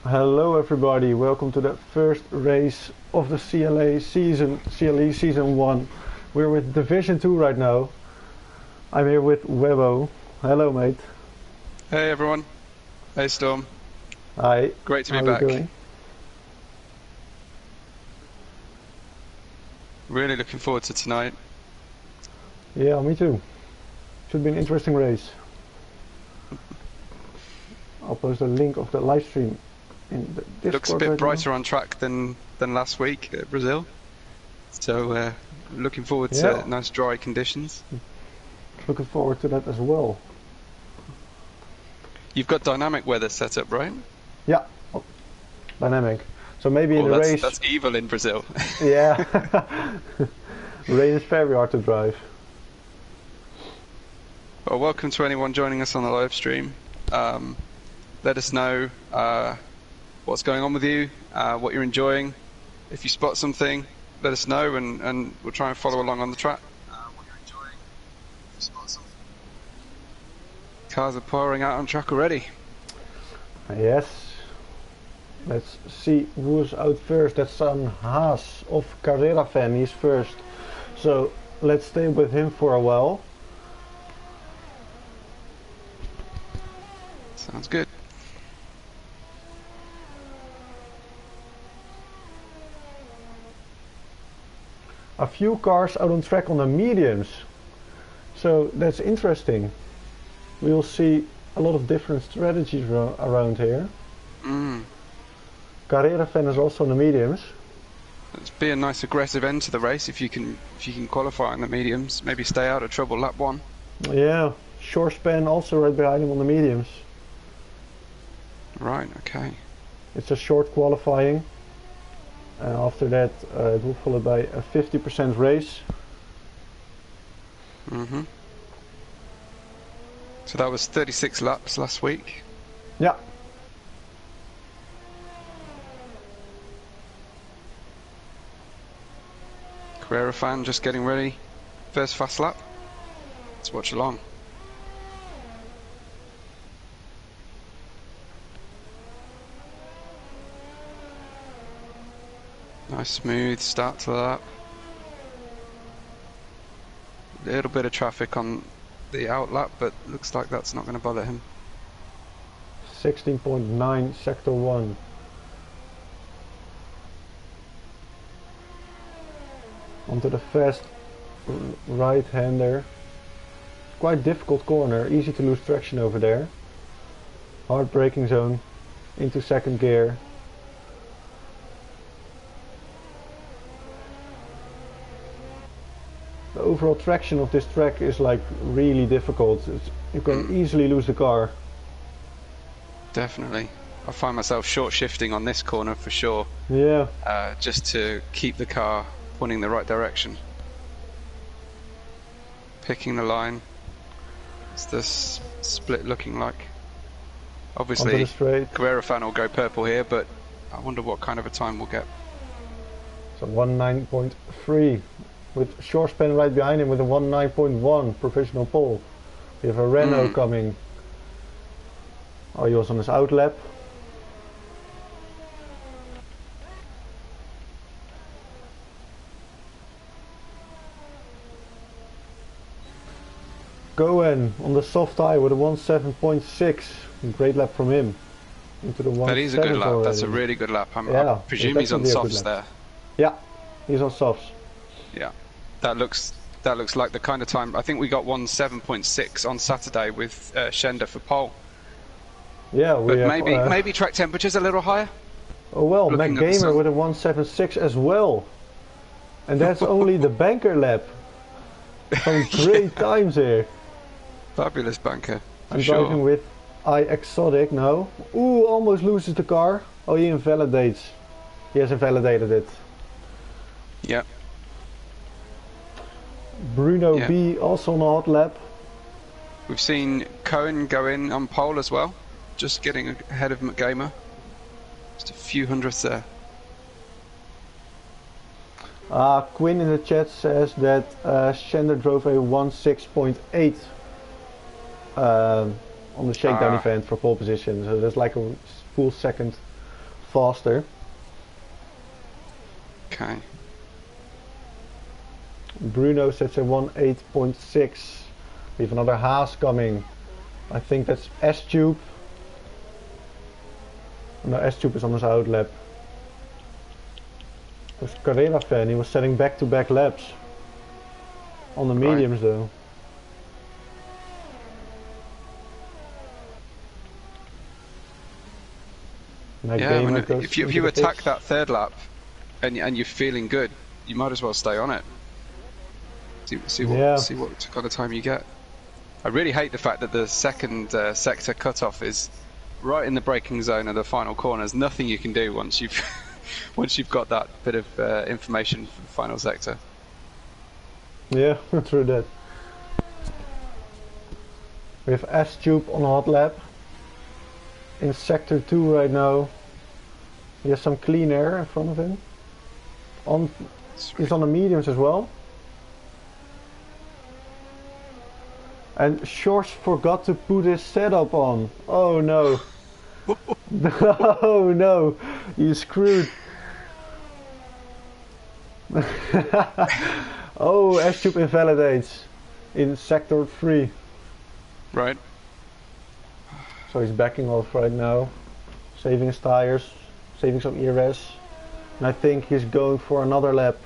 Hello everybody, welcome to the first race of the CLE Season 1. We're with Division 2 right now. I'm here with Webbo. Hello mate. Hey everyone. Hey Storm. Hi. Great to be How back. you doing? Really looking forward to tonight. Yeah, me too. Should be an interesting race. I'll post a link of the live stream in the Discord. Looks a bit right brighter now. on track than last week at Brazil. So looking forward to nice dry conditions. Looking forward to that as well. You've got dynamic weather set up, right? Yeah, dynamic. So maybe in the race... That's evil in Brazil. Yeah. Rain is very hard to drive. Well, welcome to anyone joining us on the live stream. Let us know what's going on with you, what you're enjoying. If you spot something, let us know and we'll try and follow along on the track. What you're enjoying. If you spot something. Cars are pouring out on track already. Yes. Let's see who's out first. That's Haas of Carrera Fan. He's first. So let's stay with him for a while. Sounds good. A few cars out on track on the mediums. So that's interesting. We will see a lot of different strategies around here. Carrera Fan is also on the mediums. Let's be a nice aggressive end to the race if you can qualify on the mediums. Maybe stay out of trouble lap 1. Yeah, Short Span also right behind him on the mediums. Right, okay. It's a short qualifying. After that it will follow by a 50% race. So that was 36 laps last week. Yeah. Carrera Fan just getting ready. First fast lap. Let's watch along. Nice smooth start to the lap. A little bit of traffic on the out lap, but looks like that's not going to bother him. 16.9 sector 1. Onto the fast right-hander. Quite difficult corner, easy to lose traction over there. Hard braking zone, into second gear. The overall traction of this track is like really difficult. You can easily lose the car. Definitely. I find myself short shifting on this corner for sure. Yeah. Just to keep the car pointing the right direction. Picking the line. What's this split looking like? Obviously, Carrera Fan will go purple here, but I wonder what kind of a time we'll get. So 19.3 with Short Span right behind him with a 19.1 provisional pole. We have a Renault coming. Oh, he was on his out lap. Cohen on the soft tire with a 17.6. Great lap from him. Into the 1.7. That is a good lap. Already. That's a really good lap. I presume he's on softs there. Yeah, he's on softs. Yeah, that looks like the kind of time. I think we got 17.6 on Saturday with Schender for pole. Yeah, but maybe track temperature's a little higher. Oh well, Mac Gamer with a 176 as well, and that's only the banker lap. Some great times here. Fabulous banker. I'm driving with iExotic now. Ooh, almost loses the car. Oh, he invalidates. He has invalidated it. Yeah. Bruno B also on a hot lap. We've seen Cohen go in on pole as well, just getting ahead of McGamer. Just a few hundredths there. Quinn in the chat says that Schender drove a 1.6.8 on the shakedown event for pole position, so that's like a full second faster. Okay. Bruno sets a 1.8.6. We have another Haas coming. I think that's S-Tube. No, S-Tube is on his out lap. It was Carrera fan, he was setting back-to-back laps. On the mediums though. Yeah, I mean, if you attack that third lap and you're feeling good, you might as well stay on it. See what kind of time you get. I really hate the fact that the second sector cutoff is right in the braking zone of the final corner. There's nothing you can do once you've once you've got that bit of information for the final sector. Yeah, true that. We have S-Tube on hot lap. In sector 2 right now. He has some clean air in front of him. He's on the mediums as well. And Shores forgot to put his setup on. Oh no. Oh no. You screwed. Oh, S-Tube invalidates in sector 3. Right. So he's backing off right now. Saving his tires. Saving some ERS. And I think he's going for another lap.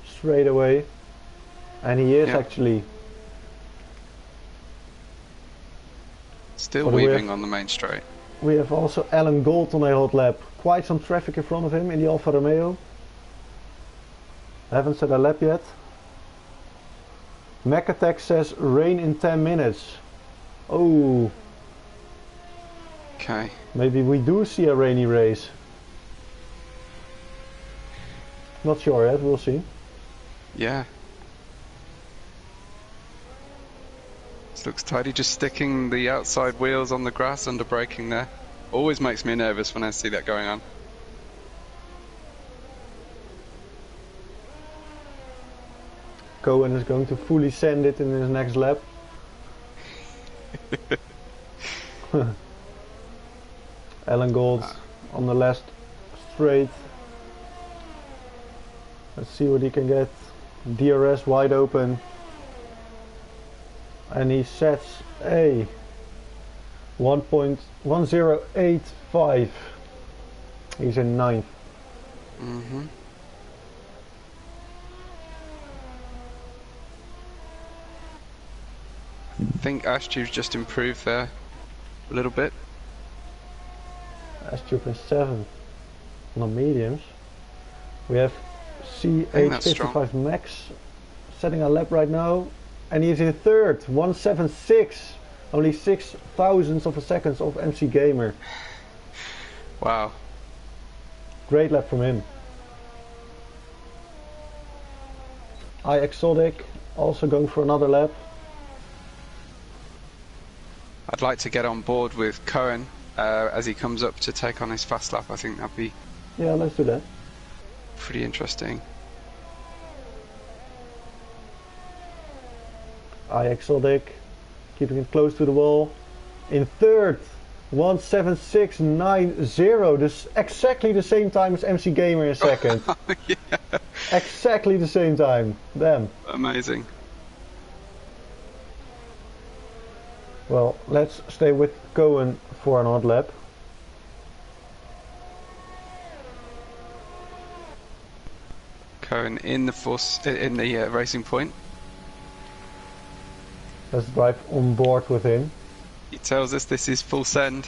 Straight away. And he is actually. Still weaving on the main straight. We have also Alan Gold on a hot lap. Quite some traffic in front of him in the Alfa Romeo. Haven't set a lap yet. Macatek says rain in 10 minutes. Oh. Okay. Maybe we do see a rainy race. Not sure yet, we'll see. Yeah. This looks tidy, just sticking the outside wheels on the grass under braking there. Always makes me nervous when I see that going on. Cohen is going to fully send it in his next lap. Alan Gold on the last straight. Let's see what he can get. DRS wide open. And he sets a 1.1085. He's in 9th. I think S-Tube's just improved there a little bit. S-Tube is 7th on the mediums. We have C855 Max setting a lap right now, and he's in 3rd, 176, only 6 thousandths of a second of MC Gamer. Wow. Great lap from him. iExotic also going for another lap. I'd like to get on board with Cohen as he comes up to take on his fast lap. I think that'd be let's do that. Pretty interesting. iExotic keeping it close to the wall. In 3rd, 176.90. This exactly the same time as MC Gamer in 2nd. Yeah. Exactly the same time. Damn. Amazing. Well, let's stay with Cohen for an odd lap. Cohen in the racing point. Let's drive on board with him. He tells us this is full send.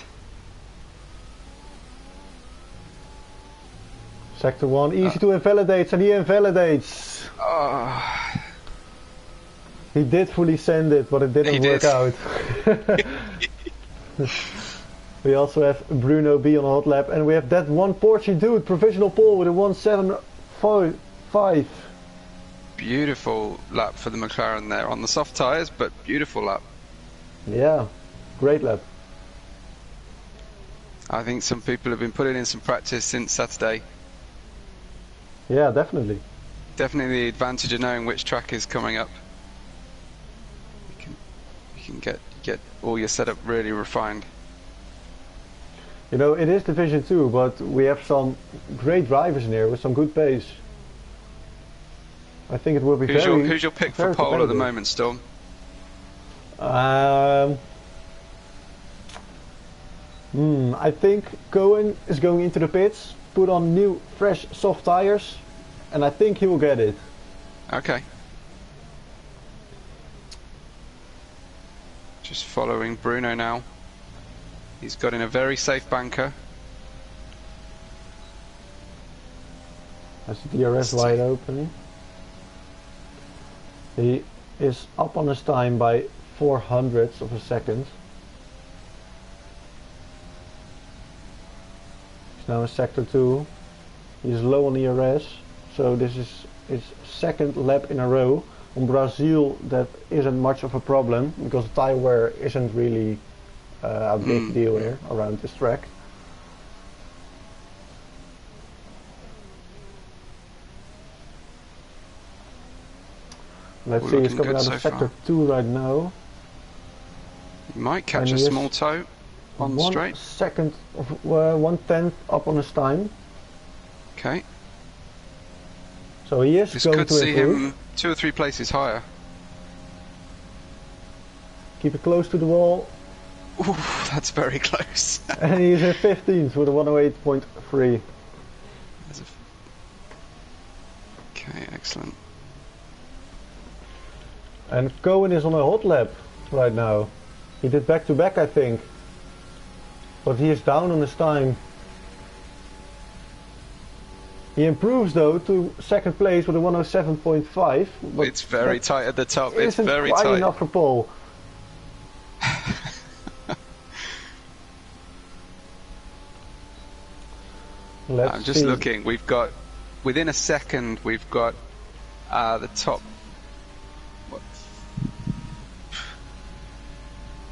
Sector 1, easy to invalidate, and he invalidates. Oh. He did fully send it, but it didn't work out. We also have Bruno B on a hot lap, and we have that one Porsche dude, provisional pole with a 1.755. Beautiful lap for the McLaren there, on the soft tyres, but beautiful lap. Yeah, great lap. I think some people have been putting in some practice since Saturday. Yeah, definitely. Definitely the advantage of knowing which track is coming up. You can get all your setup really refined. You know, it is Division 2, but we have some great drivers in here with some good pace. I think it will be Who's your pick for pole at the moment, Storm? I think Cohen is going into the pits, put on new, fresh, soft tires, and I think he will get it. Okay. Just following Bruno now. He's got in a very safe banker. Has the DRS wide open. He is up on his time by 0.04 of a second. He's now in sector 2. He's low on ERS, so this is his second lap in a row. On Brazil that isn't much of a problem because the tire wear isn't really a big deal here around this track. Let's see, he's coming out of sector 2 right now. He might catch a small toe on the straight. 1/10 up on his time. Okay. So he is going to improve. This could see him 2 or 3 places higher. Keep it close to the wall. Ooh, that's very close. And he's in 15th with a 108.3. Okay, excellent. And Cohen is on a hot lap right now. He did back-to-back, I think. But he is down on his time. He improves though to second place with a 107.5. It's very tight at the top. It's very quite tight. Enough for pole. I'm just looking. We've got within a second. We've got the top. What?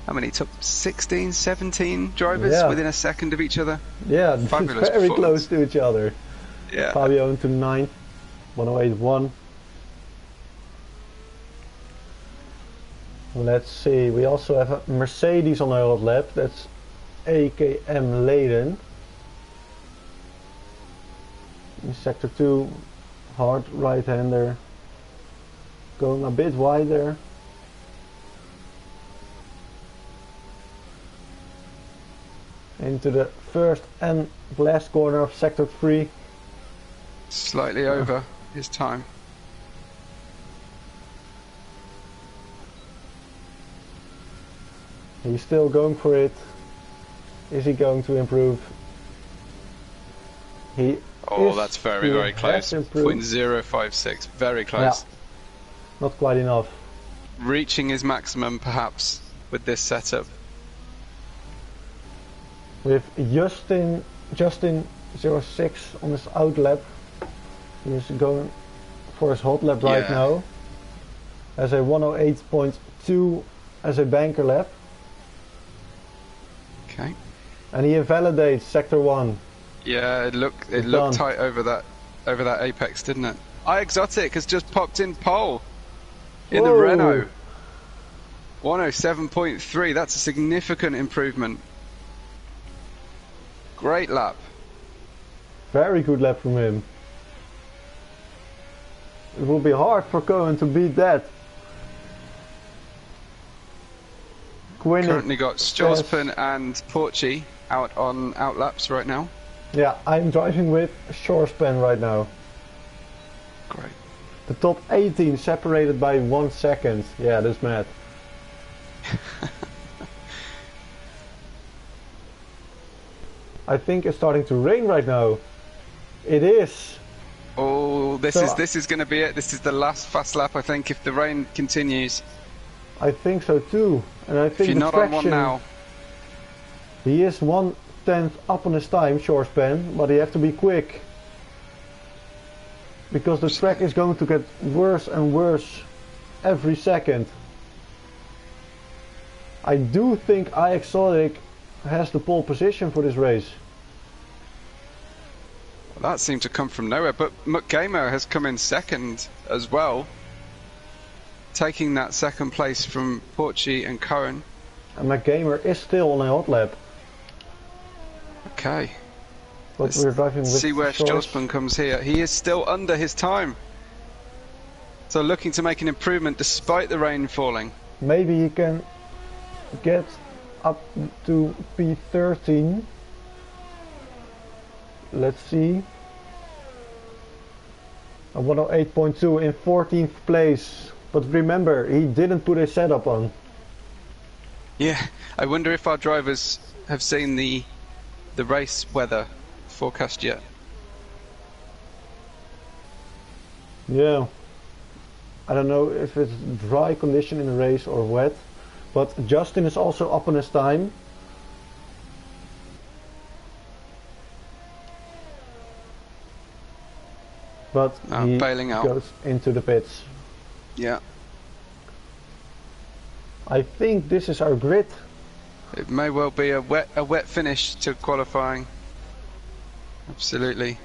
How many? Top 16, 17 drivers within a second of each other. Yeah, fabulous. Very close to each other. Yeah. Fabio into 9th, 108.1. Let's see, we also have a Mercedes on our hot lap, that's AKM Leiden. In sector 2, hard right-hander, going a bit wider. Into the first and last corner of sector 3. Slightly over his time. He's still going for it. Is he going to improve? That's very close. 0.056, very close. Yeah. Not quite enough. Reaching his maximum perhaps with this setup. With Justin 06 on his out lap. He's going for his hot lap right now. As a 108.2 as a banker lap. Okay. And he invalidates sector 1. Yeah, it looked tight over that apex, didn't it? iExotic has just popped in pole in the Renault. 107.3. That's a significant improvement. Great lap. Very good lap from him. It will be hard for Cohen to beat that. Currently got Storspen and Porchy out on outlaps right now. Yeah, I'm driving with Shorespan right now. Great. The top 18 separated by 1 second. Yeah, that's mad. I think it's starting to rain right now. It is. Oh, this is going to be it. This is the last fast lap, I think, if the rain continues. I think so too. And I think if you're not on one now. He is 1/10 up on his time, Shorespan, but he have to be quick. Because the track is going to get worse and worse every second. I do think iExotic has the pole position for this race. Well, that seemed to come from nowhere, but McGamer has come in second as well, taking that second place from Porchy and Cohen. And McGamer is still on a hot lap. Okay. But Let's we're driving with see where shorts. Storspan comes here. He is still under his time. So looking to make an improvement despite the rain falling. Maybe he can get up to P13. Let's see. A 108.2 in 14th place. But remember, he didn't put his setup on. Yeah, I wonder if our drivers have seen the race weather forecast yet. Yeah. I don't know if it's dry condition in the race or wet. But Justin is also up on his time. But he bailing out. goes into the pits. Yeah. I think this is our grid. It may well be a wet finish to qualifying. Absolutely.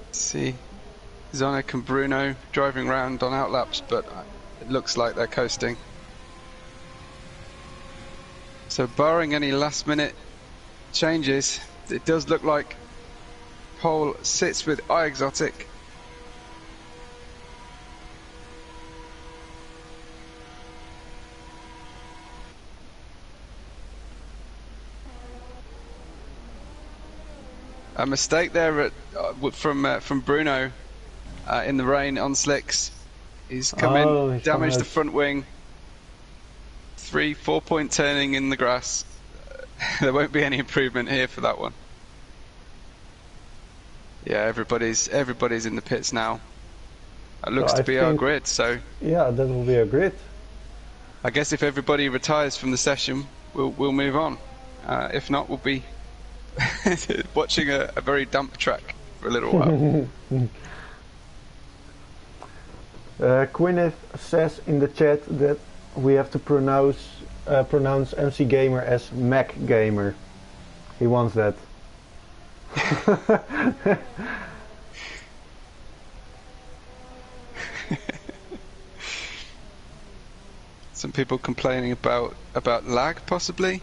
Let's see, Zonik and Bruno driving around on outlaps, but it looks like they're coasting. So barring any last minute changes, it does look like pole sits with iExotic. A mistake there from Bruno in the rain on slicks. He's come in, damaged the front wing. 3-4 point turning in the grass. There won't be any improvement here for that one. Yeah, everybody's in the pits now. It looks to be our grid, so yeah, that will be a grid. I guess if everybody retires from the session, we'll move on. If not, we'll be watching a very damp track for a little while. Gwyneth says in the chat that we have to pronounce MC Gamer as Mac Gamer. He wants that. Some people complaining about lag, possibly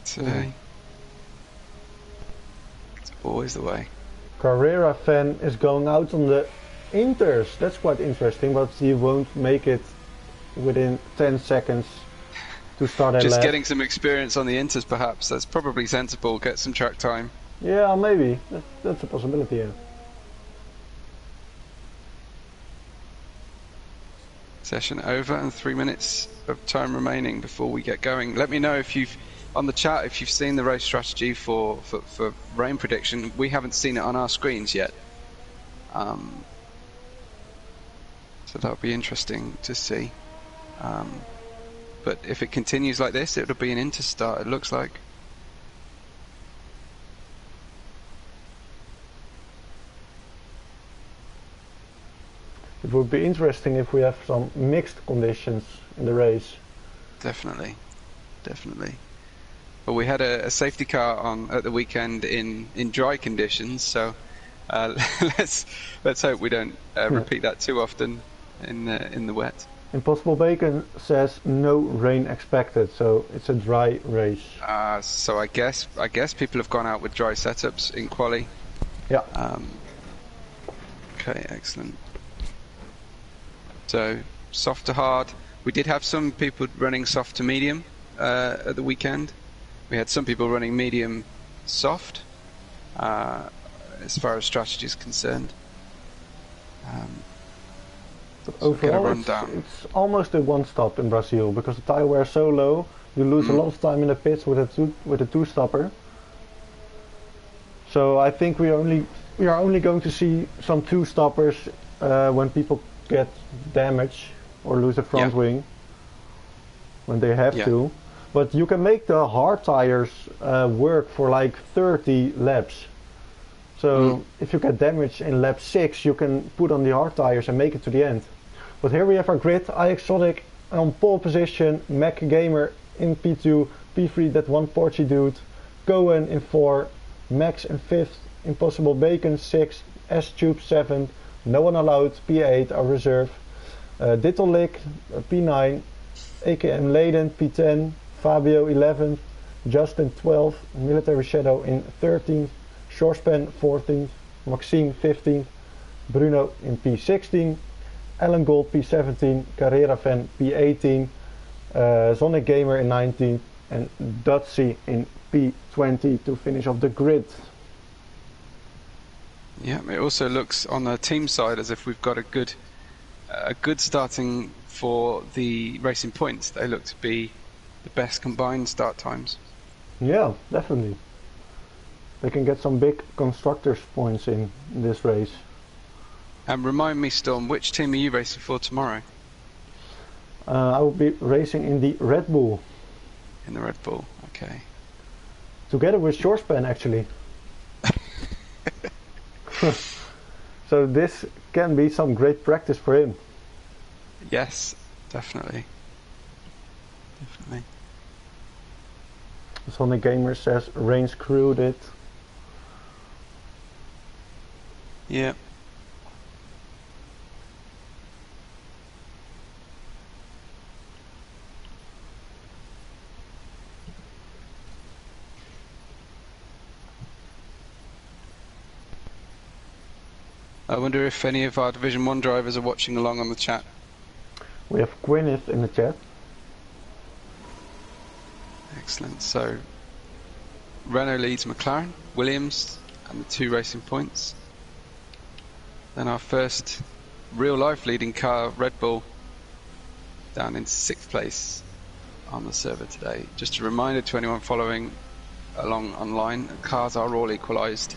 today. It's always the way. Carrera fan is going out on the Inters. That's quite interesting, but he won't make it within 10 seconds to start a lap. Just getting some experience on the Inters, perhaps. That's probably sensible. Get some track time. Yeah, maybe. That's a possibility, yeah. Session over and 3 minutes of time remaining before we get going. Let me know if you've on the chat if you've seen the race strategy for rain prediction. We haven't seen it on our screens yet, so that'll be interesting to see. But if it continues like this, it'll be an Inter start, it looks like. It would be interesting if we have some mixed conditions in the race. Definitely. Well, we had a safety car on at the weekend in dry conditions, so let's hope we don't repeat that too often in the wet. Impossible Bacon says no rain expected, so it's a dry race. So I guess people have gone out with dry setups in quali. Yeah. Okay, excellent. So soft to hard. We did have some people running soft to medium at the weekend. We had some people running medium soft as far as strategy is concerned. Overall, it's almost a one-stop in Brazil because the tire wear is so low. You lose a lot of time in the pits with a two-stopper. So I think we are only going to see some two-stoppers when people get damage or lose a front wing when they have to. But you can make the hard tires work for like 30 laps. So if you get damage in lap 6, you can put on the hard tires and make it to the end. But here we have our grid. iExotic on pole position, Mac Gamer in P2, P3 that one Porsche dude, Cohen in 4, Max in 5th, Impossible Bacon 6th, S-Tube 7th, no one allowed, P8 our reserve, Dittellick P9, AKM Leiden P10, Fabio 11th, Justin 12th, Military Shadow in 13th, Shorespan 14th, Maxime 15th, Bruno in P16, Alan Gold P17, Carrera Fan P18, Sonic Gamer in 19th, and Dutzy in P20 to finish off the grid. Yeah, it also looks on the team side as if we've got a good starting for the racing points. They look to be the best combined start times. Yeah, definitely. They can get some big constructors points in this race. And remind me, Storm, which team are you racing for tomorrow? I will be racing in the Red Bull. In the Red Bull, okay. Together with Shorespan, actually. So this can be some great practice for him. Yes, definitely. Definitely. Sonic Gamer says rain screwed it. Yeah. I wonder if any of our Division 1 drivers are watching along on the chat. We have Gwyneth in the chat. Excellent. So, Renault leads McLaren, Williams, and the 2 racing points. Then our first real-life leading car, Red Bull, down in 6th place on the server today. Just a reminder to anyone following along online, cars are all equalised.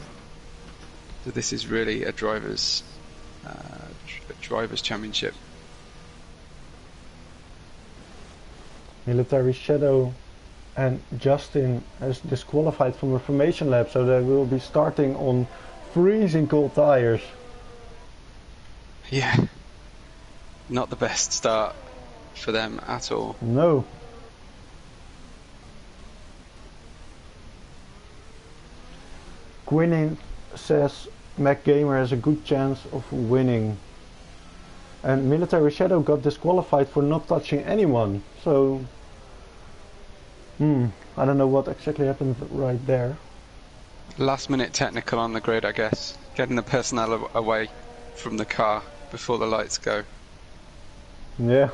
So this is really a drivers' championship. Military Shadow and Justin has disqualified from the formation lap, so they will be starting on freezing cold tires. Yeah, not the best start for them at all. No. Gwyneth says Mac Gamer has a good chance of winning. And Military Shadow got disqualified for not touching anyone, so I don't know what exactly happened right there. Last minute technical on the grid, I guess. Getting the personnel away from the car before the lights go. Yeah.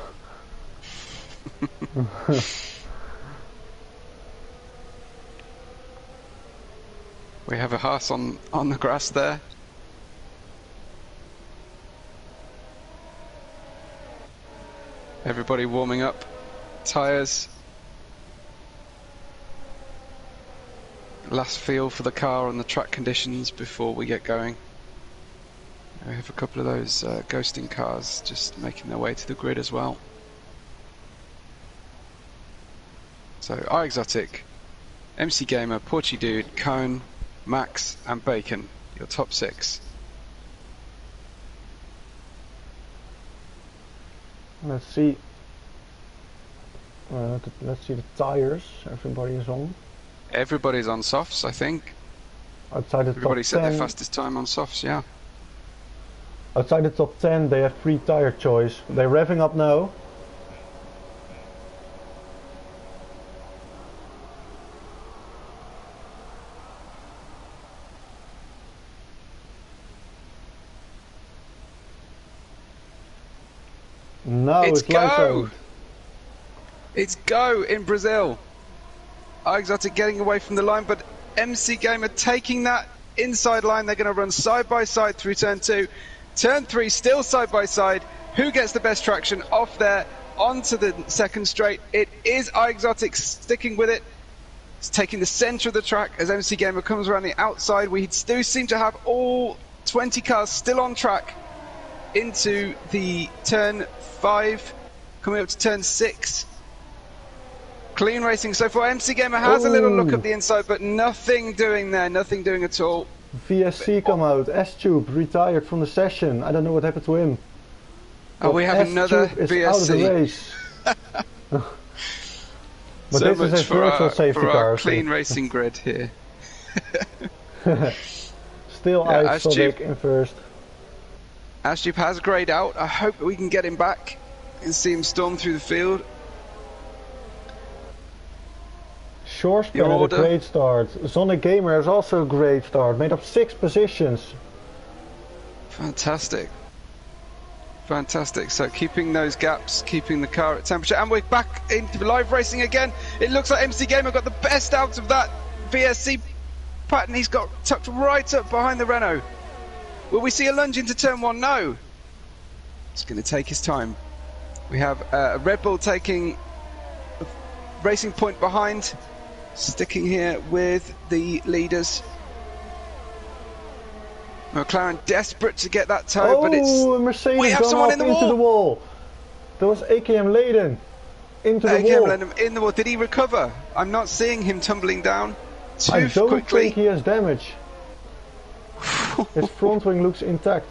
We have a Haas on the grass there. Everybody warming up. Tyres. Last feel for the car and the track conditions before we get going. We have a couple of those ghosting cars just making their way to the grid as well. So iExotic, MC Gamer, Porchy Dude, Cone, Max and Bacon, your top 6. Let's see. Let's see the tires. Everybody is on. Everybody's on softs, I think. Outside the Everybody top set 10, their fastest time on softs, yeah. outside the top 10, they have free tire choice. They're revving up now. Now It's it's lights go! out. It's go in Brazil. iExotic getting away from the line, but MC Gamer taking that inside line. They're going to run side by side through turn 2. Turn 3 still side by side. Who gets the best traction off there onto the second straight? It is iExotic sticking with it. It's taking the centre of the track as MC Gamer comes around the outside. We do seem to have all 20 cars still on track into the turn 5, coming up to turn 6. Clean racing so far. MC Gamer has a little look at the inside, but nothing doing there, nothing doing at all. VSC come out. S-Tube retired from the session. I don't know what happened to him. Oh, we have another S-Tube is VSC. out of the race. But So this much is a for virtual our, safety for car. our clean racing grid here. Still Yeah, iExotic in first. Ashdup has greyed out. I hope that we can get him back and see him storm through the field. Shorespan Your had a order? great start. Sonic Gamer has also a great start. Made up 6 positions. Fantastic. Fantastic. So keeping those gaps, keeping the car at temperature, and we're back into live racing again. It looks like MC Gamer got the best out of that VSC pattern. He's got tucked right up behind the Renault. Will we see a lunge into turn 1? No. It's going to take his time. We have a Red Bull taking a racing point behind, sticking here with the leaders. McLaren desperate to get that toe, but it's... Oh, Mercedes we have gone someone off in the into wall. the wall. There was AKM Leyden into the AKM wall. let him in the wall. Did he recover? I'm not seeing him tumbling down too I don't quickly. think he has damage. His front wing looks intact.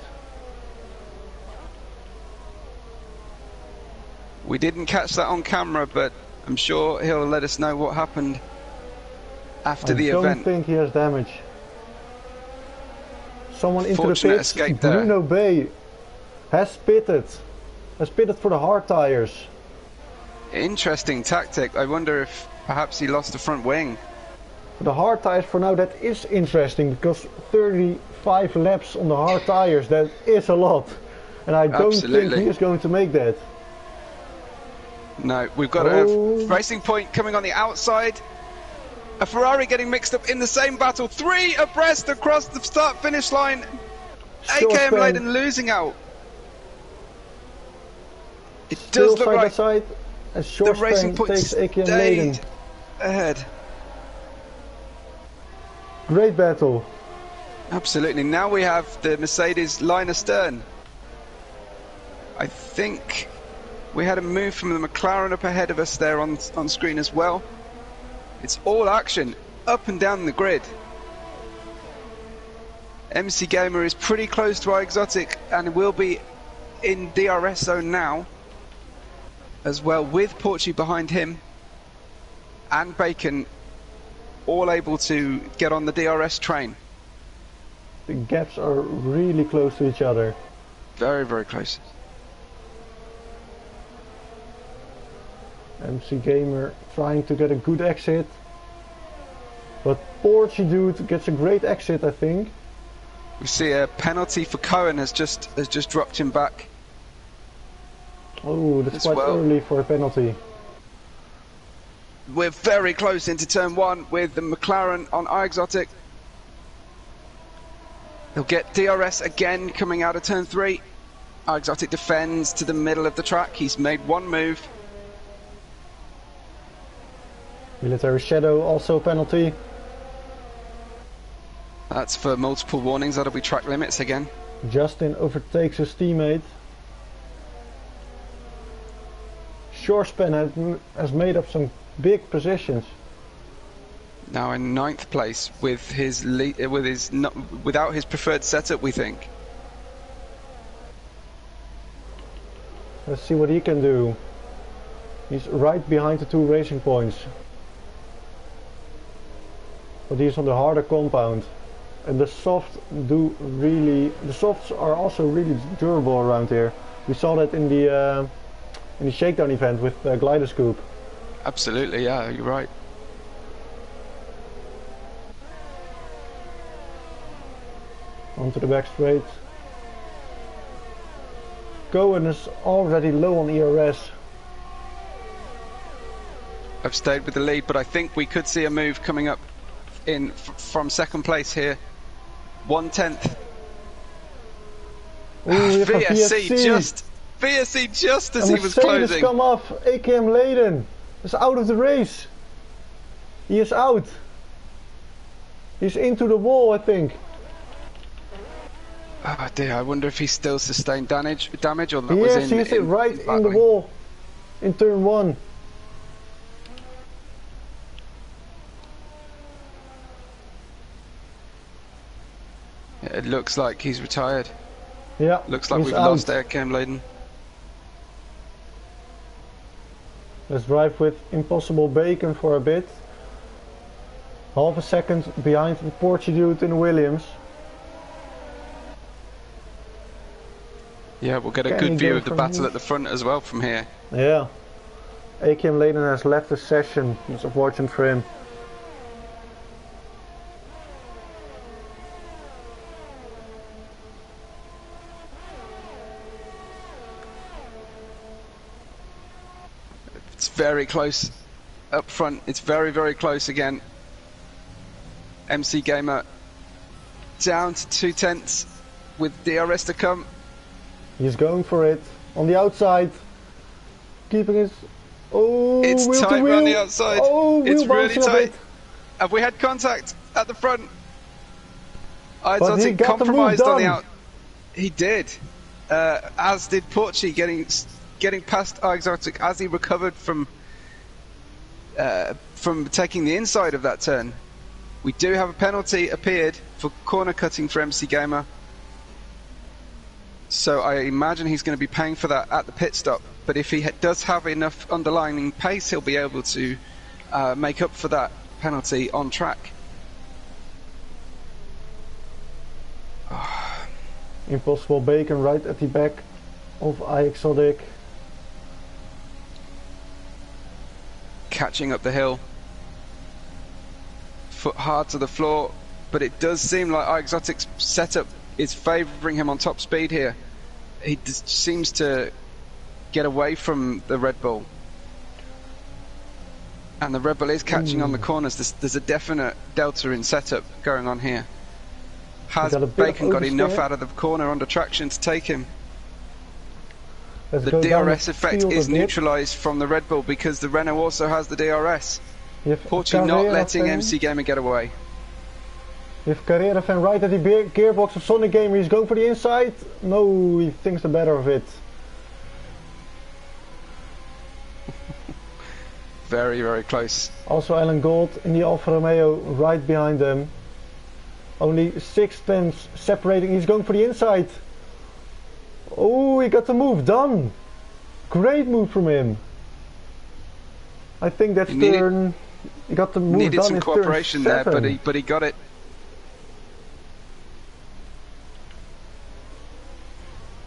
We didn't catch that on camera, but I'm sure he'll let us know what happened after the I don't event. think he has damage. Someone into the Fortunate pits. escape there. Bruno Bay has pitted. Has pitted for the hard tires. Interesting tactic. I wonder if perhaps he lost the front wing. For the hard tires for now, that is interesting because 35 laps on the hard tires, that is a lot. And I don't think he is going to make that. No, we've got a racing point coming on the outside. A Ferrari getting mixed up in the same battle. 3 abreast across the start-finish line. AKM Leyden losing out. It does look like side as the racing Shorespan point takes AKM Leyden. stayed ahead. Great battle. Absolutely. Now we have the Mercedes line astern. I think we had a move from the McLaren up ahead of us there on screen as well. It's all action up and down the grid. MC Gamer is pretty close to our exotic and will be in DRS zone now as well, with Porchy behind him and Bacon all able to get on the DRS train. The gaps are really close to each other. Very, very close. MC Gamer trying to get a good exit. But Porchy dude gets a great exit, I think. We see a penalty for Cohen has just dropped him back. Oh, that's quite early for a penalty. We're very close into turn 1 with the McLaren on our exotic. He'll get DRS again coming out of turn 3. Our exotic defends to the middle of the track. He's made one move. Military Shadow also a penalty. That's for multiple warnings. That'll be track limits again. Justin overtakes his teammate. Shorespan has made up some big positions. Now in 9th place with his without his preferred setup, we think. Let's see what he can do. He's right behind the 2 racing points. But he's on the harder compound. And the softs are also really durable around here. We saw that in the shakedown event with Glider Scoop. Absolutely, yeah, you're right. Onto the back straight. Cohen is already low on ERS. I've stayed with the lead, but I think we could see a move coming up in from 2nd place here. 1/10. VSC just as he was closing. Come off. AKM Leyden is out of the race. He is out. He's into the wall, I think. Oh dear, I wonder if he still sustained damage or that was yes, he's right in the wall in turn 1. It looks like he's retired. Yeah, looks like we've lost AKM Leyden. Let's drive with Impossible Bacon for a bit. Half a second behind the Porchy dude in Williams. Yeah, we'll get a good view of the battle at the front as well from here. Yeah. AKM Leyden has left the session. It's unfortunate for him. It's very close up front. It's very, very close again. MC Gamer down to 2/10 with DRS to come. He's going for it on the outside, keeping his. Oh, it's wheel tight to wheel. around the outside. Oh, it's wheel really bouncing a tight. bit. Have we had contact at the front? But he Exotic got the move compromised on the done. out. He did, as did Porchi, getting past Exotic as he recovered from taking the inside of that turn. We do have a penalty appeared for corner cutting for MC Gamer. So I imagine he's going to be paying for that at the pit stop. But if he does have enough underlying pace, he'll be able to make up for that penalty on track. Impossible Bacon right at the back of iExotic. Catching up the hill. Foot hard to the floor. But it does seem like iExotic's setup is favouring him on top speed here. He seems to get away from the Red Bull. And the Red Bull is catching on the corners. There's a definite delta in setup going on here. Has Bacon got enough out of the corner under traction to take him? The DRS effect is neutralised from the Red Bull because the Renault also has the DRS. Porchi not letting MC Gamer get away. If Carrera fan right at the gearbox of Sonic Gamer, he's going for the inside. No, he thinks the better of it. Very, very close. Also Alan Gold in the Alfa Romeo right behind them. Only 6 tenths separating. He's going for the inside. Oh, he got the move done. Great move from him. I think that's turn. He got the move needed done. Some cooperation there, but he got it.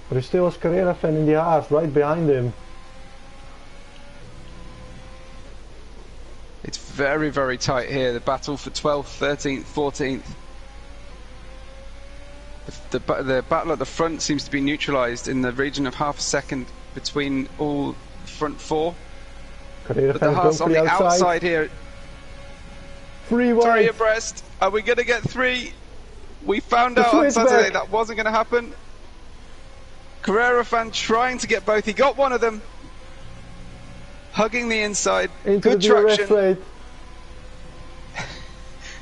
But he still has Carrera fan in the Haas right behind him. It's very, very tight here. The battle for 12th, 13th, 14th. The battle at the front seems to be neutralised in the region of half a second between all front four. But the Haas on the outside here. 3 wide. 3 abreast. Are we going to get 3? We found out on Saturday that wasn't going to happen. Carrera fan trying to get both. He got one of them. Hugging the inside. Into good the traction. DRS rate.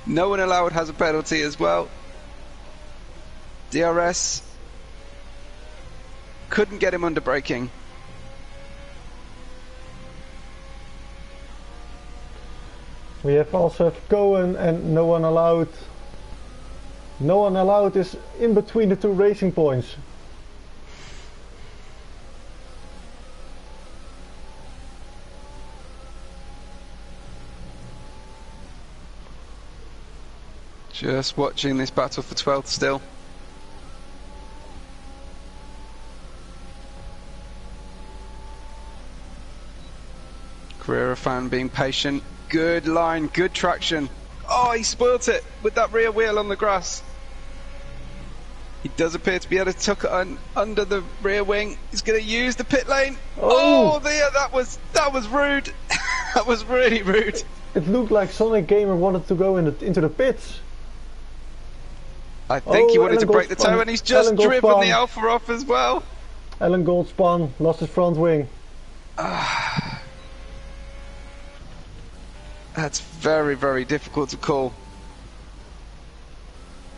No one allowed has a penalty as well. DRS couldn't get him under braking. We have also Cohen and no one allowed. No one allowed is in between the 2 racing points. Just watching this battle for 12th still. Carrera fan being patient. Good line, good traction. Oh, he spoilt it with that rear wheel on the grass. He does appear to be able to tuck it under the rear wing. He's going to use the pit lane. Oh, there, that was rude. That was really rude. It looked like Sonic Gamer wanted to go into the pits. I think he wanted to break the toe, and he's just driven the Alpha off as well. Alan Gold spun, lost his front wing. That's very, very difficult to call.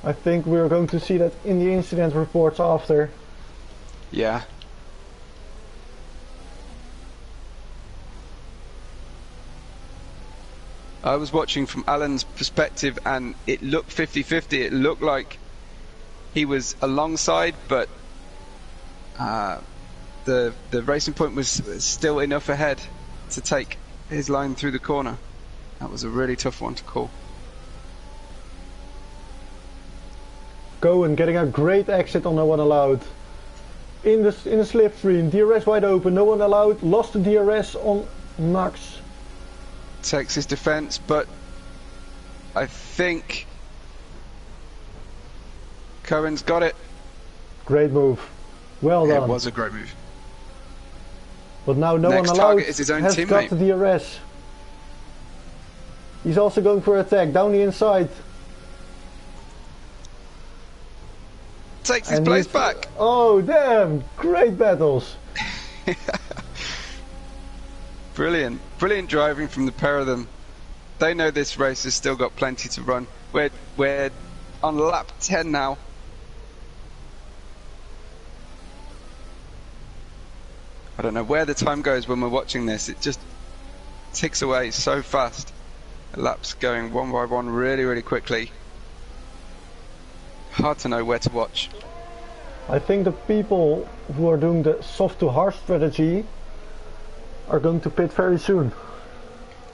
I think we're going to see that in the incident reports after. Yeah. I was watching from Alan's perspective and it looked 50-50. It looked like he was alongside, but the racing point was still enough ahead to take his line through the corner. That was a really tough one to call. Cohen getting a great exit on no one allowed. In the slipstream, DRS wide open, no one allowed, lost the DRS on Max. Takes his defence, but I think Cohen's got it. Great move. Well done. It was a great move. But now no Next one allowed target is his own has got teammate. the DRS. He's also going for attack down the inside. Takes his And place he's- back. Oh damn! Great battles. Brilliant. Brilliant driving from the pair of them. They know this race has still got plenty to run. We're on lap 10 now. I don't know where the time goes when we're watching this. It just ticks away so fast. The laps going one by one really, really quickly. Hard to know where to watch. I think the people who are doing the soft to hard strategy are going to pit very soon.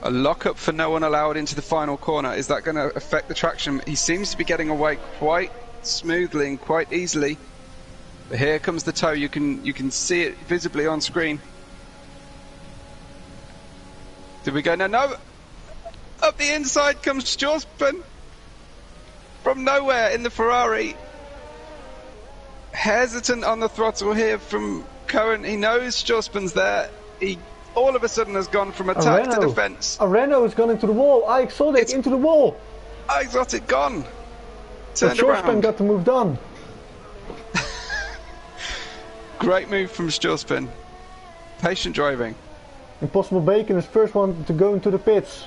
A lockup for no one allowed into the final corner. Is that going to affect the traction? He seems to be getting away quite smoothly and quite easily. But here comes the toe. You can see it visibly on screen. Did we go? No. Up the inside comes Storspen. From nowhere in the Ferrari. Hesitant on the throttle here from Cohen. He knows Storspen's there. He all of a sudden has gone from attack to defence. A Renault has gone into the wall. I saw that into the wall. Exotic gone. Turned around. Got to move down. Great move from Storspen. Patient driving. Impossible Bacon is first one to go into the pits.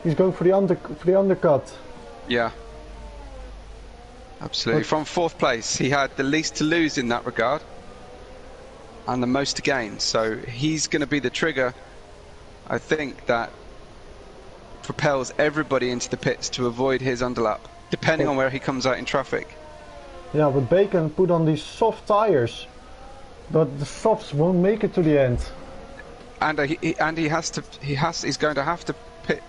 He's going for the undercut. Yeah. Absolutely. From fourth place, he had the least to lose in that regard. And the most to gain. So he's going to be the trigger, I think, that propels everybody into the pits to avoid his underlap, depending on where he comes out in traffic. Yeah, but Bacon put on these soft tires, but the softs won't make it to the end. And he's going to have to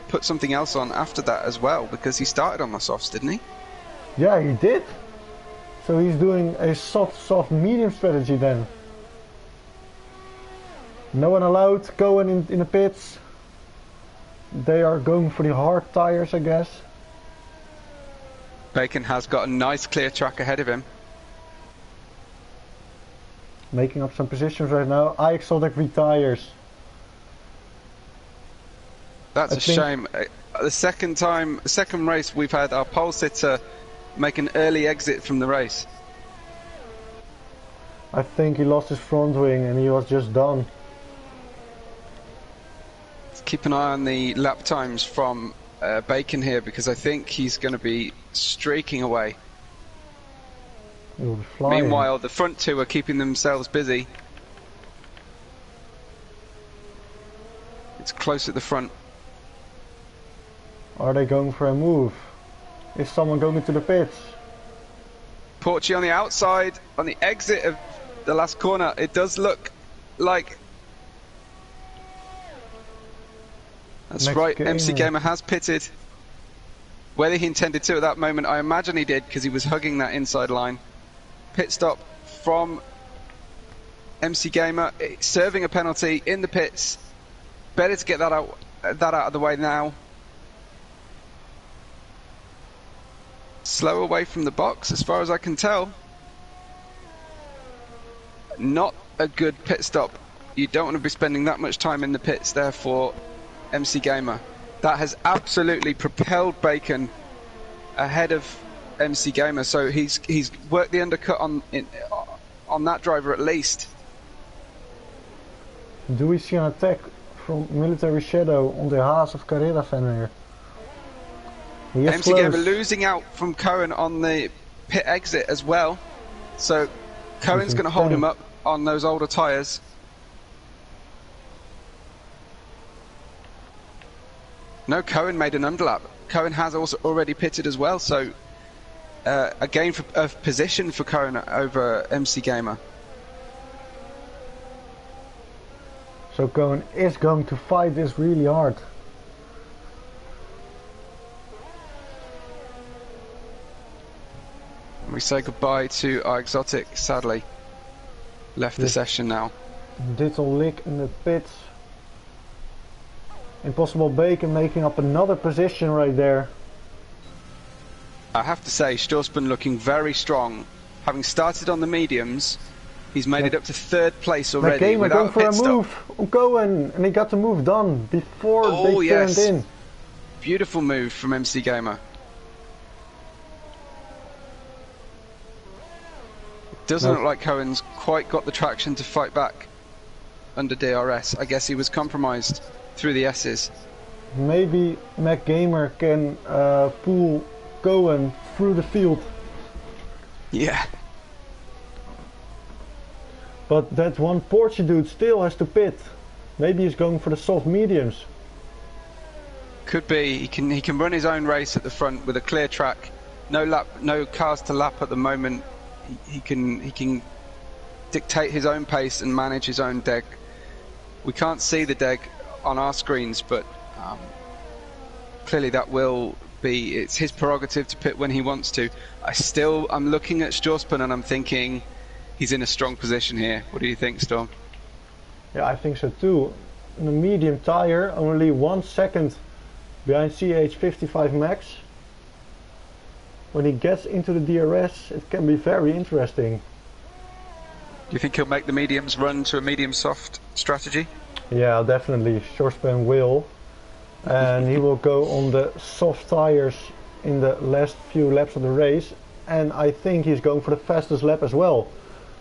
put something else on after that as well, because he started on the softs, didn't he? Yeah, he did. So he's doing a soft, medium strategy then. No one allowed going in the pits. They are going for the hard tires, I guess. Bacon has got a nice clear track ahead of him. Making up some positions right now. Exotic retires. That's a shame. The second race we've had our pole sitter make an early exit from the race. I think he lost his front wing and he was just done. Let's keep an eye on the lap times from Bacon here, because I think he's going to be streaking away. He'll be flying. Meanwhile, the front two are keeping themselves busy. It's close at the front. Are they going for a move? Is someone going into the pits? Porchy on the outside, on the exit of the last corner. It does look like... That's right, MC Gamer has pitted. Whether he intended to at that moment, I imagine he did, because he was hugging that inside line. Pit stop from MC Gamer, serving a penalty in the pits. Better to get that out of the way now. Slow away from the box, as far as I can tell. Not a good pit stop. You don't want to be spending that much time in the pits there for MC Gamer. That has absolutely propelled Bacon ahead of MC Gamer, so he's worked the undercut on that driver at least. Do we see an attack from Military Shadow on the Haas of Carrera fan here? MC Gamer losing out from Cohen on the pit exit as well, so Cohen's going to hold him up on those older tyres. No, Cohen made an underlap. Cohen has also already pitted as well, so a gain of position for Cohen over MC Gamer. So Cohen is going to fight this really hard. We say goodbye to our exotic, sadly. Left the session now. Little lick in the pits. Impossible Bacon making up another position right there. I have to say, Storspen looking very strong. Having started on the mediums, He's made it up to 3rd place already McGamer going without for a pit stop. move on Cohen, and he got the move done before Oh, they yes. turned in. Beautiful move from MC Gamer. Doesn't look like Cohen's quite got the traction to fight back under DRS. I guess he was compromised through the S's. Maybe McGamer can pull Cohen through the field. Yeah. But that one Porsche dude still has to pit. Maybe he's going for the soft mediums. Could be. He can run his own race at the front with a clear track. No cars to lap at the moment. He can dictate his own pace and manage his own deg. We can't see the deg on our screens, but clearly that will be, it's his prerogative to pit when he wants to. I'm looking at Storspan and I'm thinking he's in a strong position here. What do you think, Storm? Yeah, I think so too. In a medium tire, only 1 second behind CH55 Max. When he gets into the DRS, it can be very interesting. Do you think he'll make the mediums run to a medium soft strategy? Yeah, definitely. Storspan will. And he will go on the soft tires in the last few laps of the race. And I think he's going for the fastest lap as well.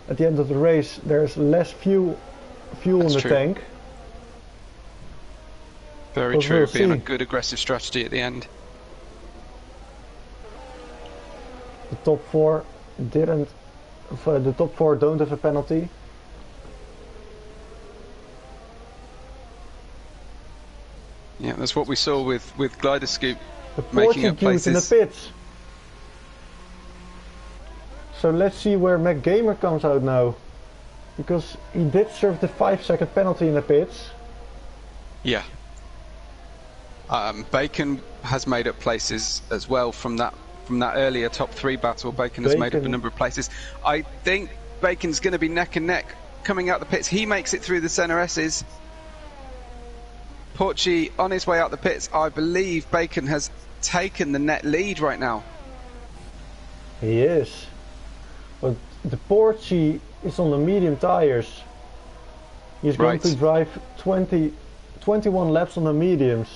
At the end of the race, there's less fuel in the tank. Very true, being a good aggressive strategy at the end. The top four don't have a penalty. Yeah, that's what we saw with Glider Scoop making up places in the pits. So let's see where McGamer comes out now, because he did serve the 5-second penalty in the pits. Yeah. Bacon has made up places as well from that earlier top 3 battle. Bacon has made up a number of places. I think Bacon's going to be neck and neck coming out the pits. He makes it through the center S's. Porchy on his way out the pits. I believe Bacon has taken the net lead right now. He is. But the Porchy is on the medium tires. He's going to drive 21 laps on the mediums.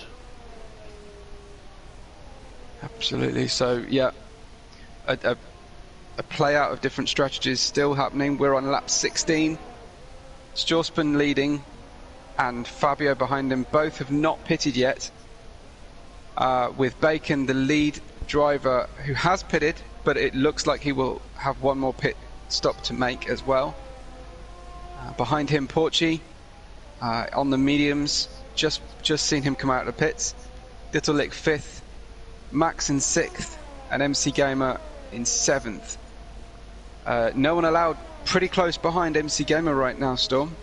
Absolutely. So yeah, a play out of different strategies still happening. We're on lap 16. Storspan leading and Fabio behind him. Both have not pitted yet, with Bacon the lead driver who has pitted, but it looks like he will have one more pit stop to make as well. Behind him Porchy on the mediums, just seen him come out of the pits. Little Lick 5th, Max in 6th, and MC Gamer in 7th. No one allowed, pretty close behind MC Gamer right now, Storm.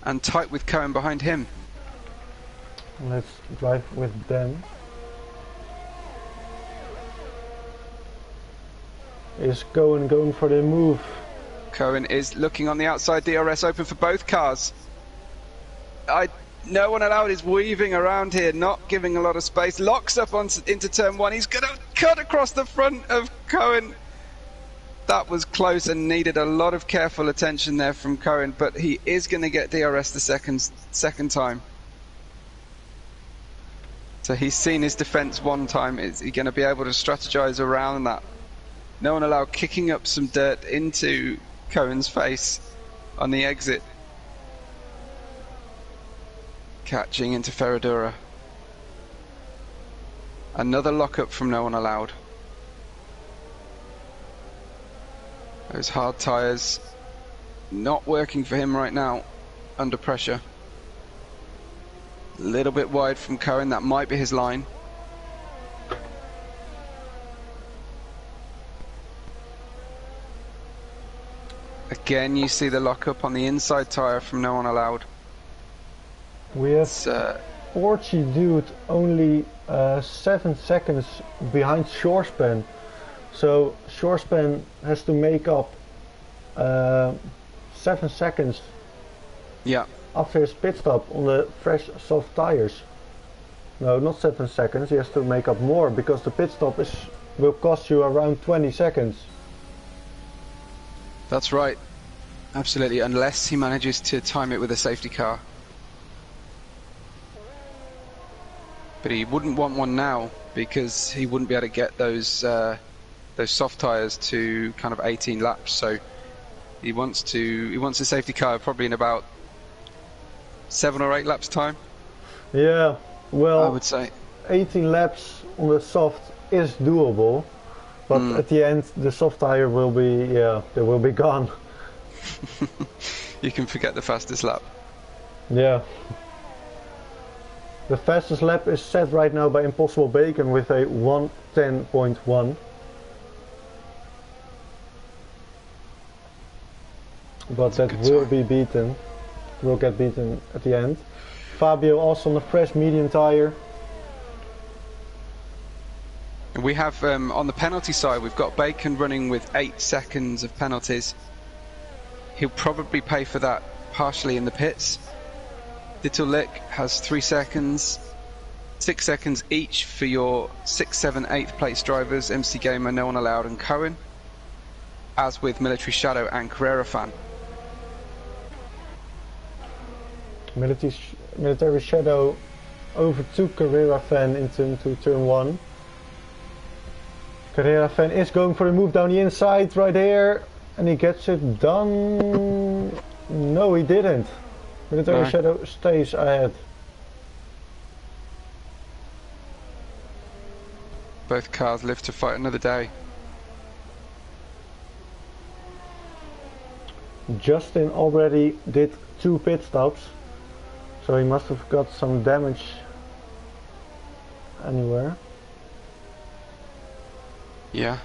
And tight with Cohen behind him. Let's drive with them. Is Cohen going for the move? Cohen is looking on the outside, DRS open for both cars. No one allowed is weaving around here, not giving a lot of space. Locks up into turn 1. He's going to cut across the front of Cohen. That was close and needed a lot of careful attention there from Cohen, but he is going to get DRS the second time. So he's seen his defense one time. Is he going to be able to strategize around that? No one allowed kicking up some dirt into Cohen's face on the exit. Catching into Ferradura. Another lockup from no one allowed. Those hard tyres not working for him right now under pressure. A little bit wide from Cohen, that might be his line. Again, you see the lockup on the inside tyre from no one allowed. We have Porchy dude only 7 seconds behind Shorespan. So Shorespan has to make up 7 seconds after his pit stop on the fresh soft tires. No, not 7 seconds, he has to make up more because the pit stop will cost you around 20 seconds. That's right. Absolutely, unless he manages to time it with a safety car. But he wouldn't want one now because he wouldn't be able to get those soft tyres to kind of 18 laps. So he wants a safety car probably in about 7 or 8 laps time. Yeah, well, I would say 18 laps on the soft is doable, but at the end the soft tire will be they will be gone. You can forget the fastest lap. Yeah. The fastest lap is set right now by Impossible Bacon with a 1:10.1. But that will be beaten. Will get beaten at the end. Fabio also on a fresh medium tire. We have on the penalty side, we've got Bacon running with 8 seconds of penalties. He'll probably pay for that partially in the pits. Little Lick has 3 seconds, 6 seconds each for your 6th, 7th, 8th place drivers, MC Gamer, No One Allowed and Cohen, as with Military Shadow and Carrera Fan. Military Shadow overtook Carrera Fan into turn 1. Carrera Fan is going for a move down the inside right here, and he gets it done. No, he didn't. Military Shadow stays ahead. Both cars live to fight another day. Justin already did 2 pit stops, so he must have got some damage anywhere. Yeah.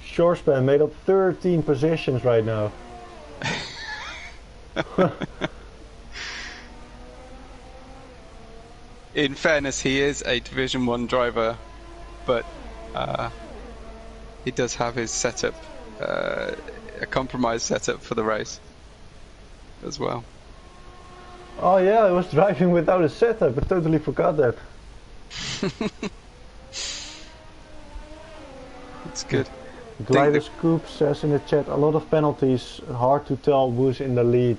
Shorespan made up 13 positions right now. In fairness, he is a Division 1 driver, but he does have his setup, a compromised setup for the race as well. Oh yeah, I was driving without a setup, I totally forgot that. It's good. Glider Scoop says in the chat, a lot of penalties, hard to tell who's in the lead.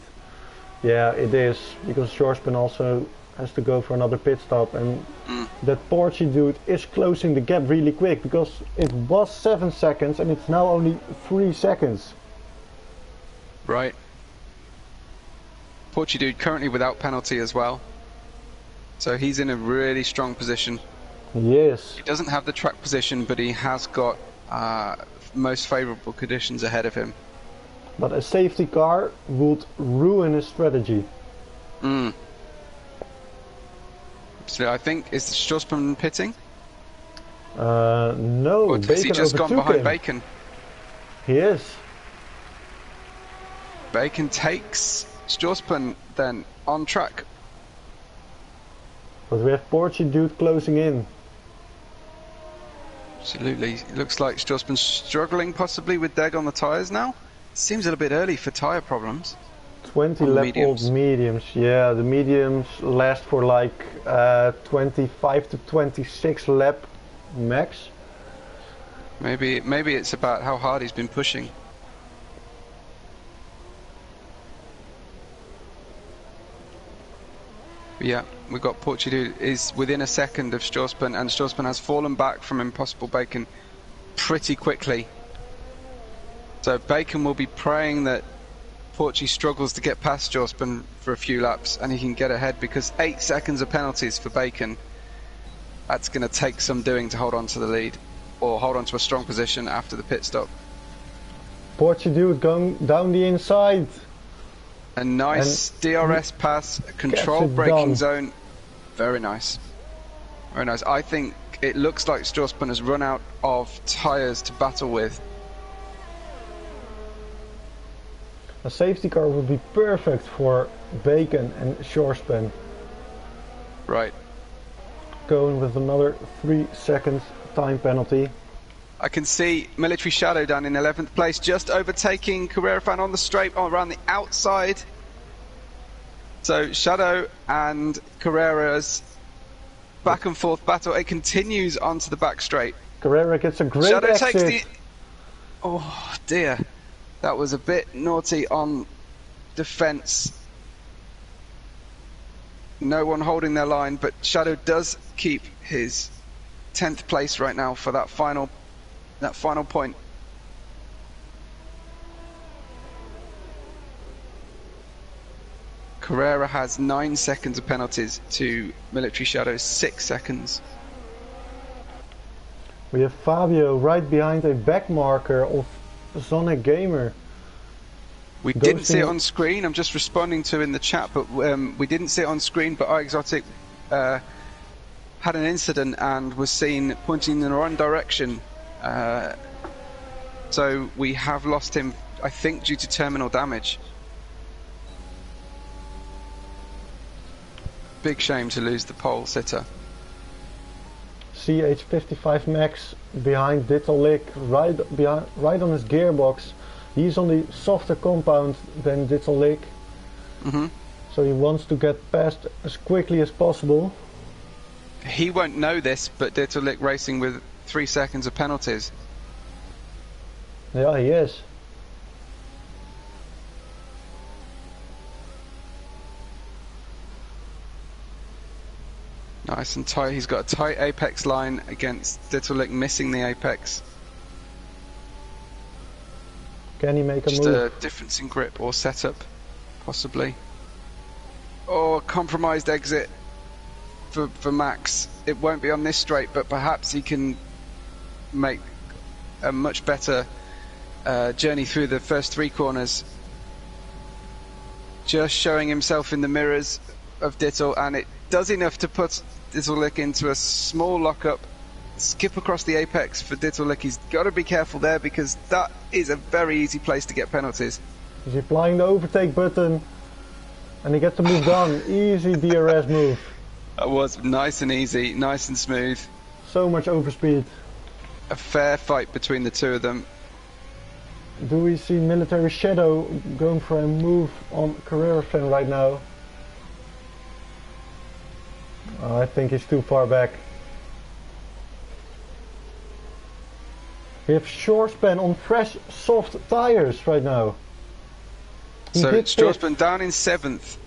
Yeah, it is, because Shorespan also has to go for another pit stop, and that Porsche dude is closing the gap really quick, because it was 7 seconds and it's now only 3 seconds. Right. Porsche dude currently without penalty as well, so he's in a really strong position. Yes. He doesn't have the track position, but he has got most favourable conditions ahead of him. But a safety car would ruin his strategy. So I think, is Stossman pitting? No, or has he just gone behind him. Bacon? He is. Bacon takes Stossman then on track. But we have Porsche dude closing in. Absolutely. It looks like Stossman's struggling possibly with Deg on the tyres now. Seems a little bit early for tyre problems. 20 lap old mediums. Yeah, the mediums last for like 25 to 26 lap max. Maybe it's about how hard he's been pushing. But yeah, we've got Portugal is within a second of Stossman, and Stossman has fallen back from Impossible Bacon pretty quickly. So Bacon will be praying that Portugal struggles to get past Stossman for a few laps and he can get ahead, because 8 seconds of penalties for Bacon, that's going to take some doing to hold on to the lead or hold on to a strong position after the pit stop. Portugal going down the inside. A nice DRS pass, controlled braking zone. Very nice. Very nice. I think it looks like Stossman has run out of tyres to battle with. A safety car would be perfect for Bacon and Shorespan. Right. Going with another 3 seconds time penalty. I can see Military Shadow down in 11th place, just overtaking Carrera Fan on the straight, around the outside. So Shadow and Carrera's back and forth battle, it continues onto the back straight. Carrera gets a great Shadow exit. takes the... Oh dear, that was a bit naughty on defence. No one holding their line, but Shadow does keep his 10th place right now for that final point. Carrera has 9 seconds of penalties to Military Shadow's 6 seconds. We have Fabio right behind a back marker of Sonic Gamer. We didn't see it on screen. I'm just responding to in the chat, but we didn't see it on screen. But iExotic had an incident and was seen pointing in the wrong direction. So we have lost him, I think, due to terminal damage. Big shame to lose the pole sitter. CH55 Max behind Dittle right on his gearbox. He's on the softer compound than Dittle so he wants to get past as quickly as possible. He won't know this, but Dittle racing with 3 seconds of penalties. Yeah, he is. Nice and tight. He's got a tight apex line against Dittle missing the apex. Can he make a Just move? a difference in grip or setup, possibly. Or compromised exit for Max. It won't be on this straight, but perhaps he can make a much better journey through the first 3 corners. Just showing himself in the mirrors of Dittle, and it does enough to put Dittle into a small lockup. Skip across the apex for Dittle. He's got to be careful there because that is a very easy place to get penalties. He's applying the overtake button and he gets the move done. Easy DRS move. That was nice and easy, nice and smooth. So much overspeed. A fair fight between the two of them. Do we see Military Shadow going for a move on Carrera Fan right now? I think he's too far back. We have Shorespan on fresh, soft tires right now. So Shorespan down in 7th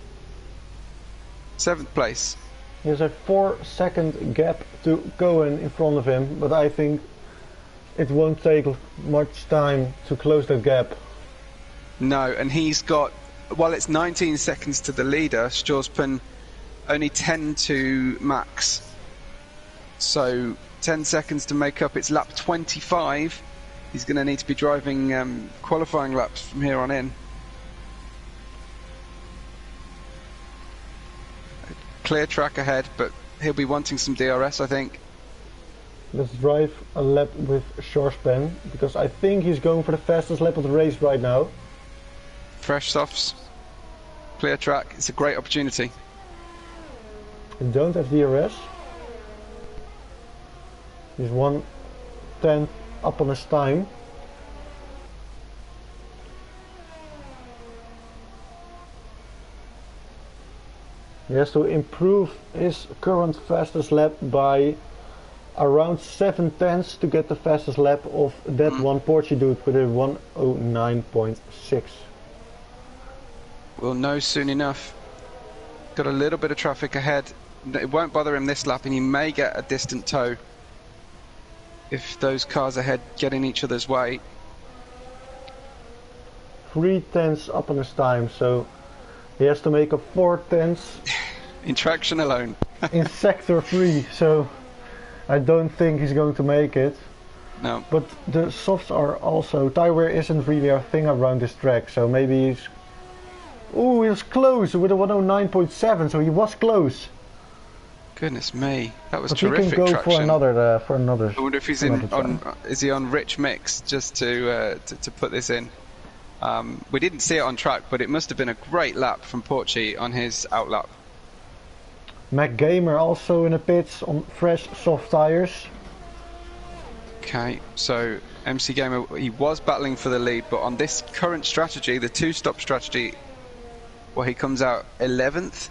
place. He has a 4-second gap to Cohen in front of him, but I think it won't take much time to close that gap. No, and he's got, well, it's 19 seconds to the leader, Shorespan only 10 to Max. So 10 seconds to make up. It's lap 25. He's going to need to be driving qualifying laps from here on in. Clear track ahead, but he'll be wanting some DRS, I think. Let's drive a lap with Shorespan, because I think he's going for the fastest lap of the race right now. Fresh softs, clear track. It's a great opportunity. We don't have DRS. He's 1/10 up on his time. He has to improve his current fastest lap by around 7/10 to get the fastest lap of that one Porsche dude with a 109.6. We'll know soon enough. Got a little bit of traffic ahead. It won't bother him this lap, and he may get a distant tow if those cars ahead get in each other's way. 3/10 up on his time, so he has to make a 4/10 in traction alone. in sector 3, so I don't think he's going to make it. No. But the softs are also, tire wear isn't really a thing around this track, so maybe he's... Ooh, he was close with a 109.7, so he was close. Goodness me, that was but terrific he can go traction. for another. I wonder if he's is he on rich mix just to put this in. We didn't see it on track, but it must have been a great lap from Porchy on his outlap. Mac Gamer also in the pits on fresh soft tires. Okay, so MC Gamer, he was battling for the lead, but on this current strategy, the 2-stop strategy, well, he comes out 11th.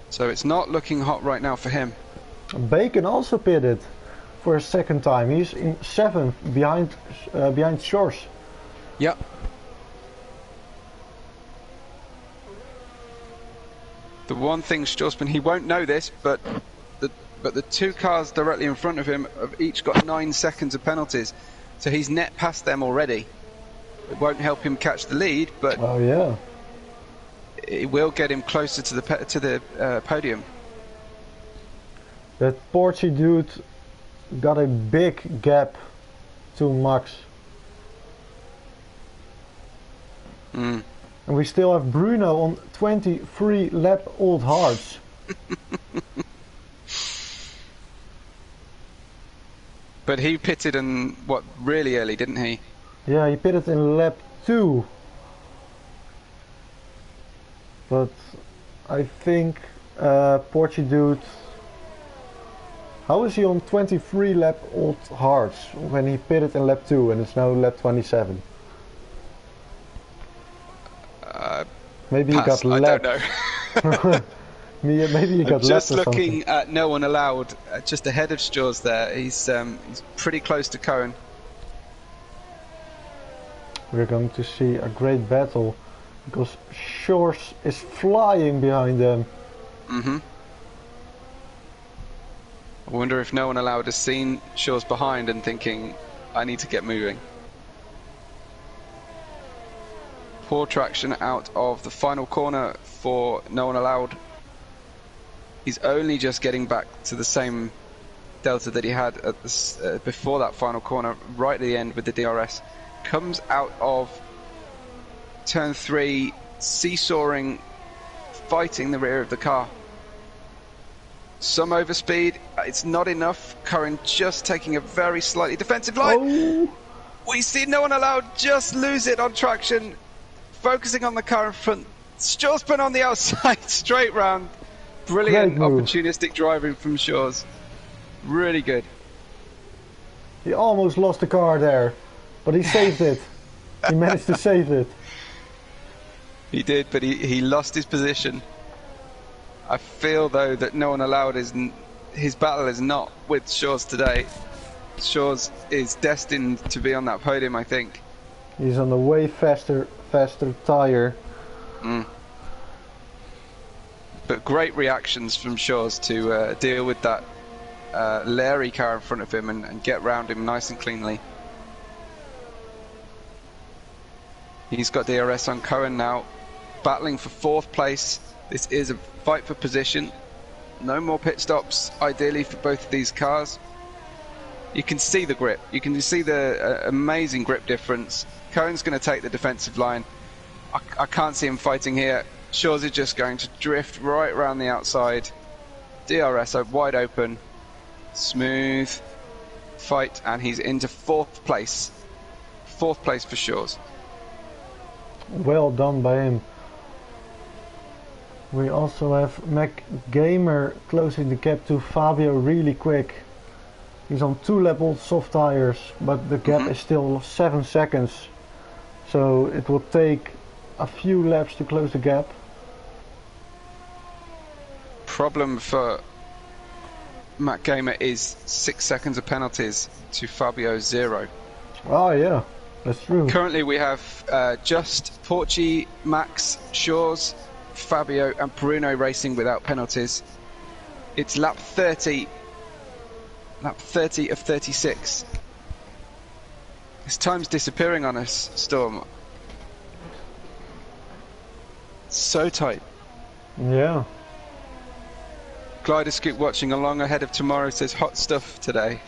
So it's not looking hot right now for him. Bacon also pitted. for a second time. He's in 7th behind Shores. Yep. The one thing Storsman, he won't know this, but the two cars directly in front of him have each got 9 seconds of penalties, so he's net past them already. It won't help him catch the lead, but oh yeah, it will get him closer to the podium. That Porchy dude got a big gap to Max. Mm. And we still have Bruno on 23 lap old hards. But he pitted in really early, didn't he? Yeah, he pitted in lap 2. But I think Porchy dude, how is he on 23 lap old hards when he pitted in lap 2 and it's now lap 27? Maybe he got lapped. I don't know. Maybe he got lapped or just something. looking at no one allowed, just ahead of Stores there. He's pretty close to Cohen. We're going to see a great battle because Shores is flying behind them. Mm-hmm. I wonder if no one allowed has seen Shores behind and thinking, I need to get moving. Poor traction out of the final corner for no one allowed. He's only just getting back to the same delta that he had at the, before that final corner, right at the end with the DRS. Comes out of turn 3, seesawing, fighting the rear of the car. Some overspeed, it's not enough. Curran just taking a very slightly defensive line. Oh. We see no one allowed just lose it on traction. Focusing on the car in front. Storsman on the outside, straight round. Brilliant opportunistic driving from Shores. Really good. He almost lost the car there, but he saved it. He managed to save it. He did, but he lost his position. I feel though that no one allowed his battle is not with Shores today. Shores is destined to be on that podium, I think. He's on the way faster tire. Mm. But great reactions from Shores to deal with that Larry car in front of him and get round him nice and cleanly. He's got DRS on Cohen now, battling for 4th place. This is a fight for position. No more pit stops, ideally, for both of these cars. You can see the grip. You can see the amazing grip difference. Cohen's going to take the defensive line. I can't see him fighting here. Shores is just going to drift right around the outside. DRS wide open. Smooth fight, and he's into 4th place. 4th place for Shores. Well done by him. We also have Mac Gamer closing the gap to Fabio really quick. He's on 2 lap old soft tires, but the gap is still 7 seconds. So it will take a few laps to close the gap. Problem for Mac Gamer is 6 seconds of penalties to Fabio's 0. Oh yeah, that's true. Currently we have just Porchy, Max, Shores, Fabio and Bruno racing without penalties. It's lap 30 of 36. This time's disappearing on us, Storm. So tight. Yeah. Glider Scoop watching along ahead of tomorrow says hot stuff today.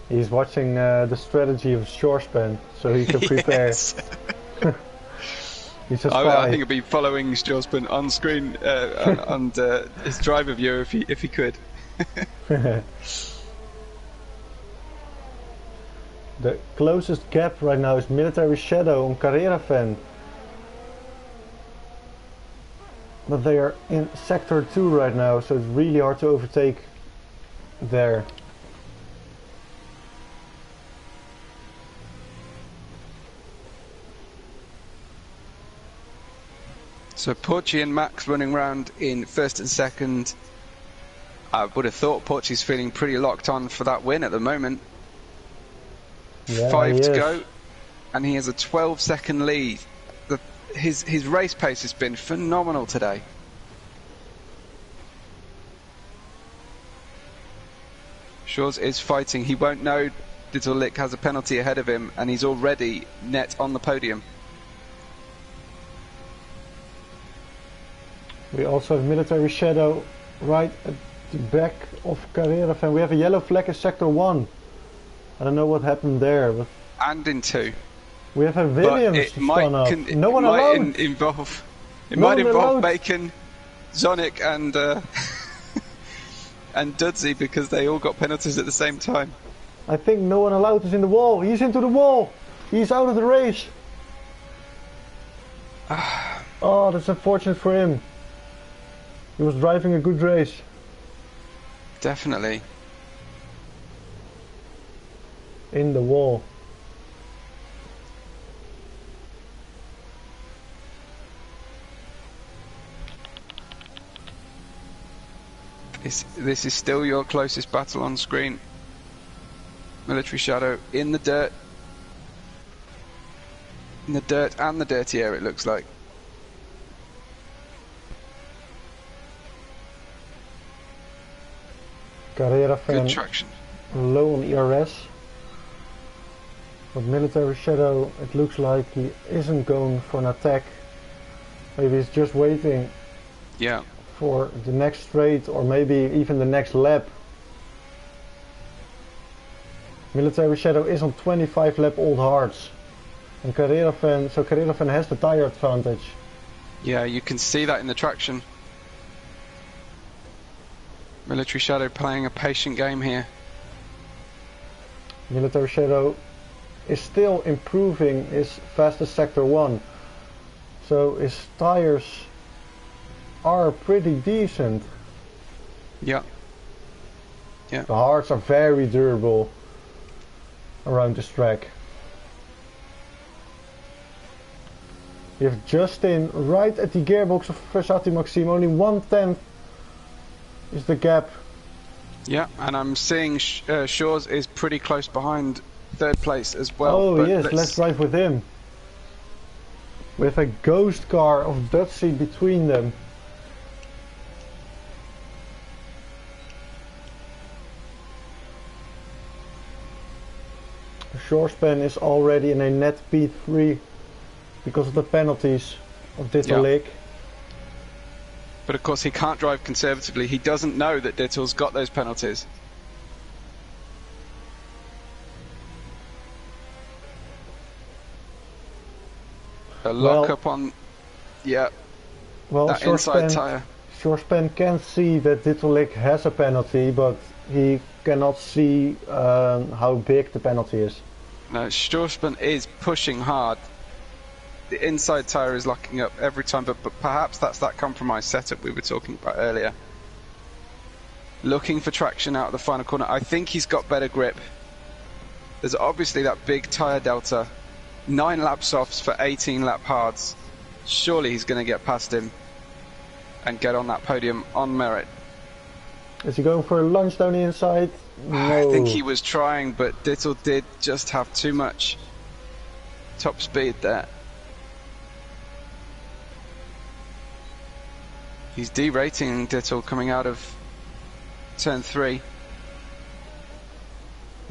He's watching the strategy of Shorespan, so he can prepare. He's a spy. I think he'll be following Storsman on screen on his driver view if he could. The closest gap right now is Military Shadow on Carrera Fan. But they are in sector 2 right now, so it's really hard to overtake there. So Porchy and Max running around in 1st and 2nd. I would have thought Porty's feeling pretty locked on for that win at the moment. Yeah, 5 he to is. go, and he has a 12-second lead. His race pace has been phenomenal today. Shores is fighting. He won't know Digital Lick has a penalty ahead of him, and he's already net on the podium. We also have Military Shadow right at the back of Carrera Fan. We have a yellow flag in Sector 1. I don't know what happened there, but... And in 2. We have a Williams spun up. No one allowed. It might involve Bacon, Zonic, and and Dudzy, because they all got penalties at the same time. I think no one allowed is in the wall. He's into the wall. He's out of the race. Oh, that's unfortunate for him. He was driving a good race. Definitely. In the wall. This is still your closest battle on screen. Military Shadow in the dirt. In the dirt and the dirty air, it looks like. Carrera Fan Good traction. low on ERS. But Military Shadow, it looks like he isn't going for an attack. Maybe he's just waiting. Yeah. For the next straight, or maybe even the next lap. Military Shadow is on 25 lap old hards. And Carrera Fan has the tire advantage. Yeah, you can see that in the traction. Military Shadow playing a patient game here. Military Shadow is still improving his fastest Sector 1. So his tires are pretty decent. Yeah. Yeah. The hards are very durable around this track. You have Justin right at the gearbox of Versati Maxime. Only 1/10 is the gap. Yeah, and I'm seeing Shores is pretty close behind third place as well. Oh but yes, let's drive with him. We have a ghost car of Dutzy between them. Shorespan is already in a net P3 because of the penalties of Dittel Lake. But of course he can't drive conservatively. He doesn't know that Dittel's got those penalties. A lock up on, well, that inside tyre. Shorespan can see that Dittel Lake has a penalty, but he cannot see how big the penalty is. No, Shorespan is pushing hard. The inside tyre is locking up every time, but perhaps that's that compromised setup we were talking about earlier. Looking for traction out of the final corner. I think he's got better grip. There's obviously that big tyre delta. 9 lap softs for 18 lap hards. Surely he's going to get past him and get on that podium on merit. Is he going for a lunge down the inside? No. I think he was trying, but Dittel did just have too much top speed there. He's derating Dittel coming out of turn 3.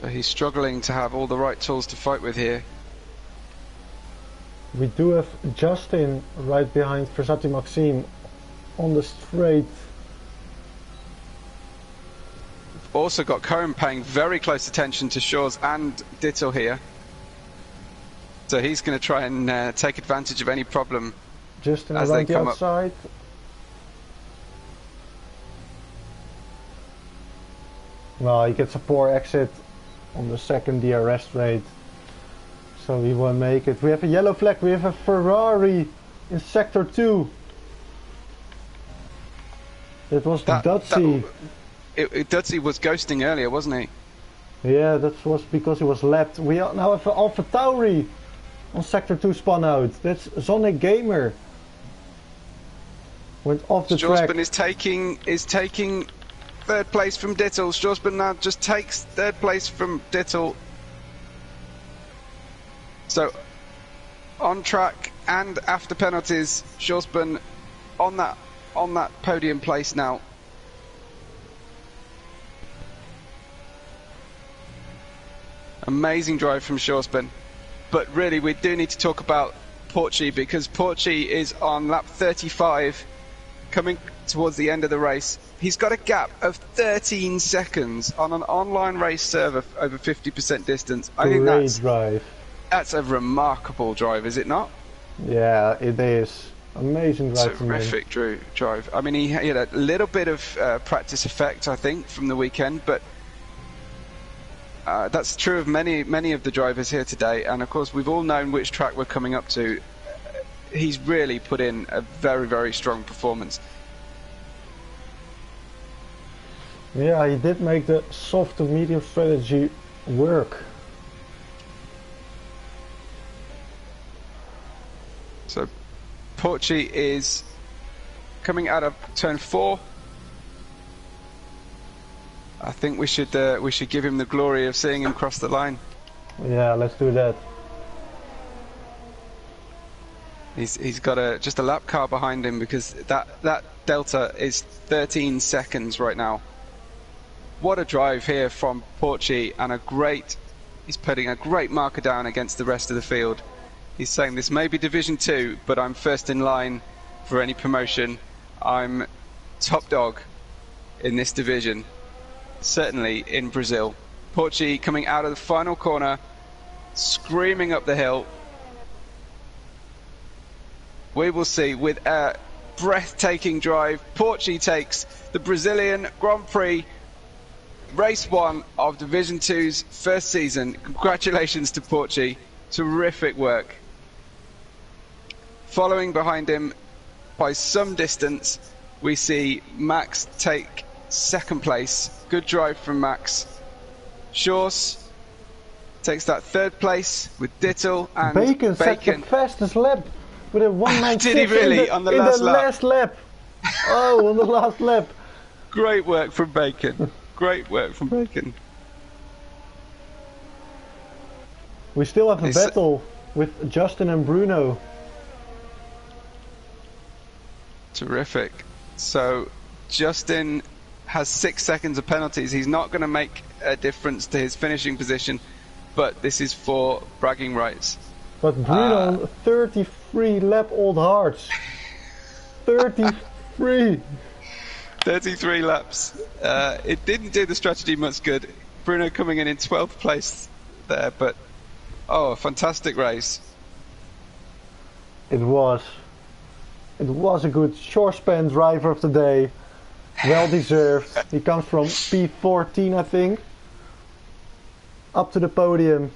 But he's struggling to have all the right tools to fight with here. We do have Justin right behind Versati Maxime on the straight. Also got Cohen paying very close attention to Shores and Dittel here. So he's going to try and take advantage of any problem Justin as around they the come outside. up. Well, he gets a poor exit on the second DRS straight, so he won't make it. We have a yellow flag, we have a Ferrari in Sector 2. That was Dutzy. Dutzy was ghosting earlier, wasn't he? Yeah, that was because he was lapped. We now have Alpha Tauri on Sector 2 spun out. That's Sonic Gamer. Went off the track. Is taking third place from Dittel. Schwarzman now just takes third place from Dittel. So on track and after penalties, Schwarzman on that podium place now. Amazing drive from Schwarzman. But really, we do need to talk about Porchy, because Porchy is on lap 35, coming towards the end of the race. He's got a gap of 13 seconds on an online race server over 50% distance. I think that's a remarkable drive, is it not? Yeah, it is. Amazing drive from him. Terrific drive. I mean, he had a little bit of practice effect, I think, from the weekend, but that's true of many of the drivers here today. And of course, we've all known which track we're coming up to. He's really put in a very, very strong performance. Yeah, he did make the soft to medium strategy work. So Porchy is coming out of turn 4. I think we should give him the glory of seeing him cross the line. Yeah, let's do that. He's got just a lap car behind him, because that delta is 13 seconds right now. What a drive here from Porchy, and he's putting a great marker down against the rest of the field. He's saying this may be Division 2, but I'm first in line for any promotion. I'm top dog in this division, certainly in Brazil. Porchy coming out of the final corner, screaming up the hill. We will see, with a breathtaking drive, Porchy takes the Brazilian Grand Prix Race 1 of Division 2's first season. Congratulations to Porchy. Terrific work. Following behind him by some distance, we see Max take second place. Good drive from Max. Shores takes that third place with Dittel, and Bacon set the fastest lap with a 196. Did he really? On the last lap? Oh, on the last lap. Great work from Bacon. Great work from Bacon. We still have a battle with Justin and Bruno. Terrific. So Justin has 6 seconds of penalties. He's not going to make a difference to his finishing position, but this is for bragging rights. But Bruno, 33 lap old hearts. 33. 33 laps. It didn't do the strategy much good. Bruno coming in 12th place there, but a fantastic race. It was a good short span driver of the day. Well deserved. He comes from P14, I think, up to the podium.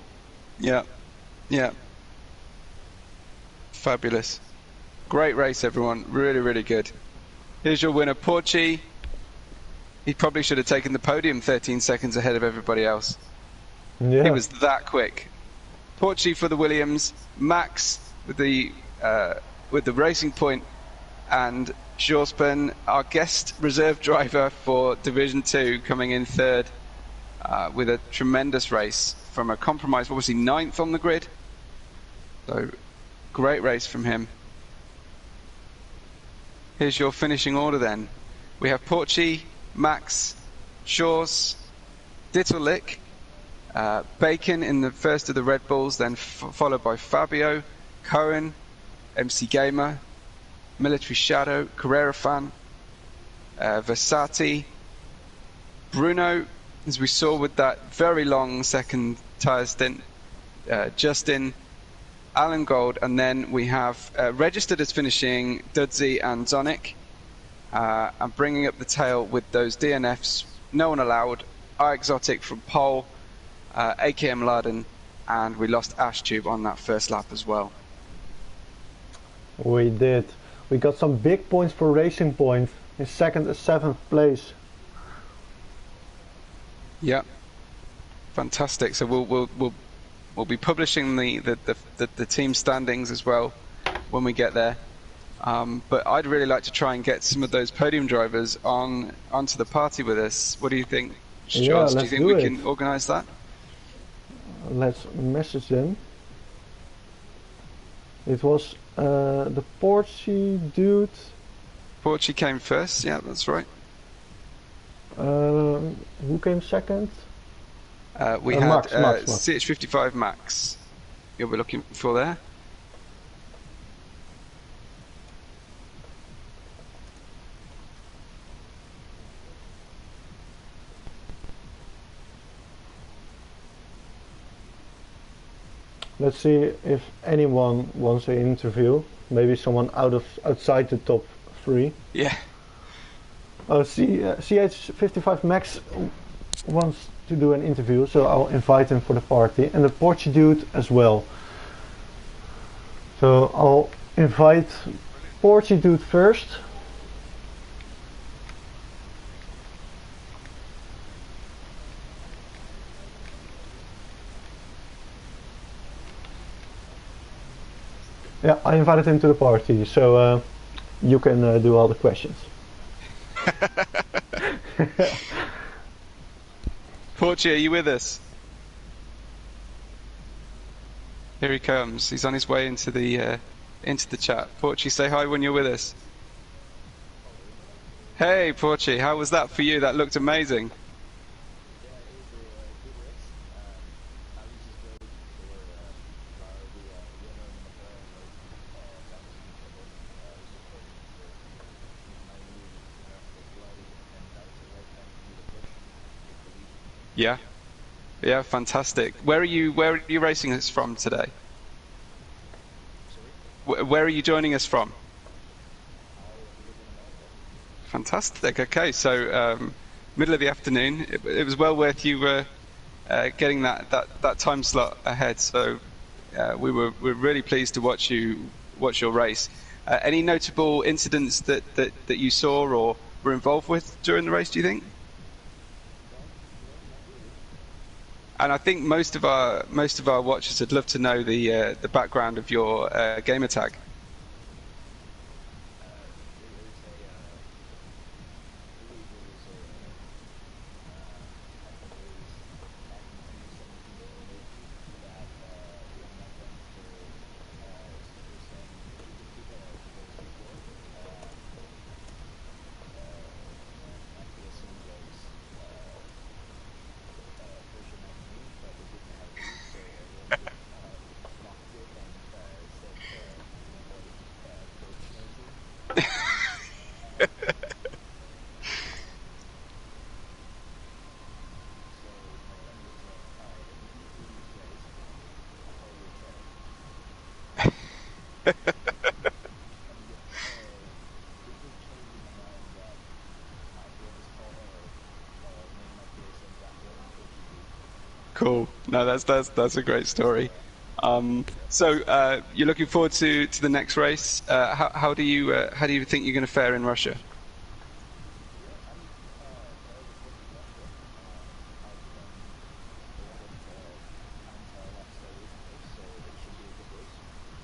Yeah. Fabulous. Great race, everyone. Really, really good. Here's your winner, Porchy. He probably should have taken the podium 13 seconds ahead of everybody else. Yeah. He was that quick. Porchy for the Williams, Max with the Racing Point, and Schwarzman, our guest reserve driver for Division 2, coming in third with a tremendous race from a compromise, obviously 9th on the grid. So great race from him. Here's your finishing order then. We have Porchy, Max, Shores, Dittel, Bacon in the first of the Red Bulls, then followed by Fabio, Cohen, MC Gamer, Military Shadow, Carrera Fan, Versati, Bruno, as we saw with that very long second tyre stint, Justin, Alan Gold, and then we have registered as finishing Dudzi and Zonic, and bringing up the tail with those DNFs, no one allowed, iExotic from Pole, AKM Laden, and we lost Ashtube on that first lap as well. We did. We got some big points for Racing Point in 2nd and 7th place. Yeah, fantastic. So we'll be publishing the team standings as well when we get there. But I'd really like to try and get some of those podium drivers onto the party with us. What do you think, Yeah, Shoz? Do you let's think do we it. can organise that? Let's message them. It was the Portuguese dude. Porchy came first. Yeah, that's right. Who came second? We had Max. CH55 Max. You'll be looking for there. Let's see if anyone wants an interview. Maybe someone outside the top 3. Yeah. Oh, CH55 Max wants to do an interview, so I'll invite him for the party, and the Portuguese dude as well. So I'll invite Portuguese dude first. Yeah, I invited him to the party, so you can do all the questions. Porchy, are you with us? Here he comes. He's on his way into the chat. Porchy, say hi when you're with us. Hey, Porchy, how was that for you? That looked amazing. Yeah, yeah, fantastic. Where are you racing us from today? Where are you joining us from? Fantastic. Okay, so middle of the afternoon. It was well worth you getting that time slot ahead. So we're really pleased to watch your race. Any notable incidents that you saw or were involved with during the race? Do you think? And I think most of our watchers would love to know the background of your gamer tag. Cool. No, that's a great story. So you're looking forward to the next race. How do you think you're going to fare in Russia?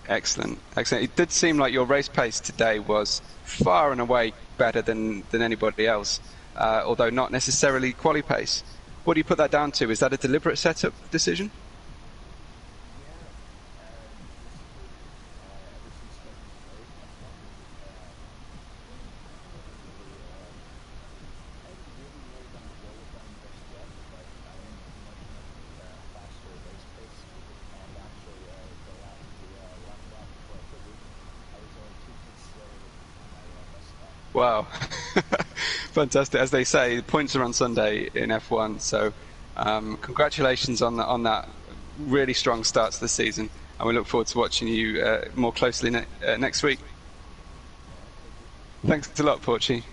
Excellent, excellent. It did seem like your race pace today was far and away better than anybody else, although not necessarily quali pace. What do you put that down to? Is that a deliberate setup decision? Wow, fantastic! As they say, the points are on Sunday in F1. So, congratulations on that really strong start to the season, and we look forward to watching you more closely next week. Thanks a lot, Porchy.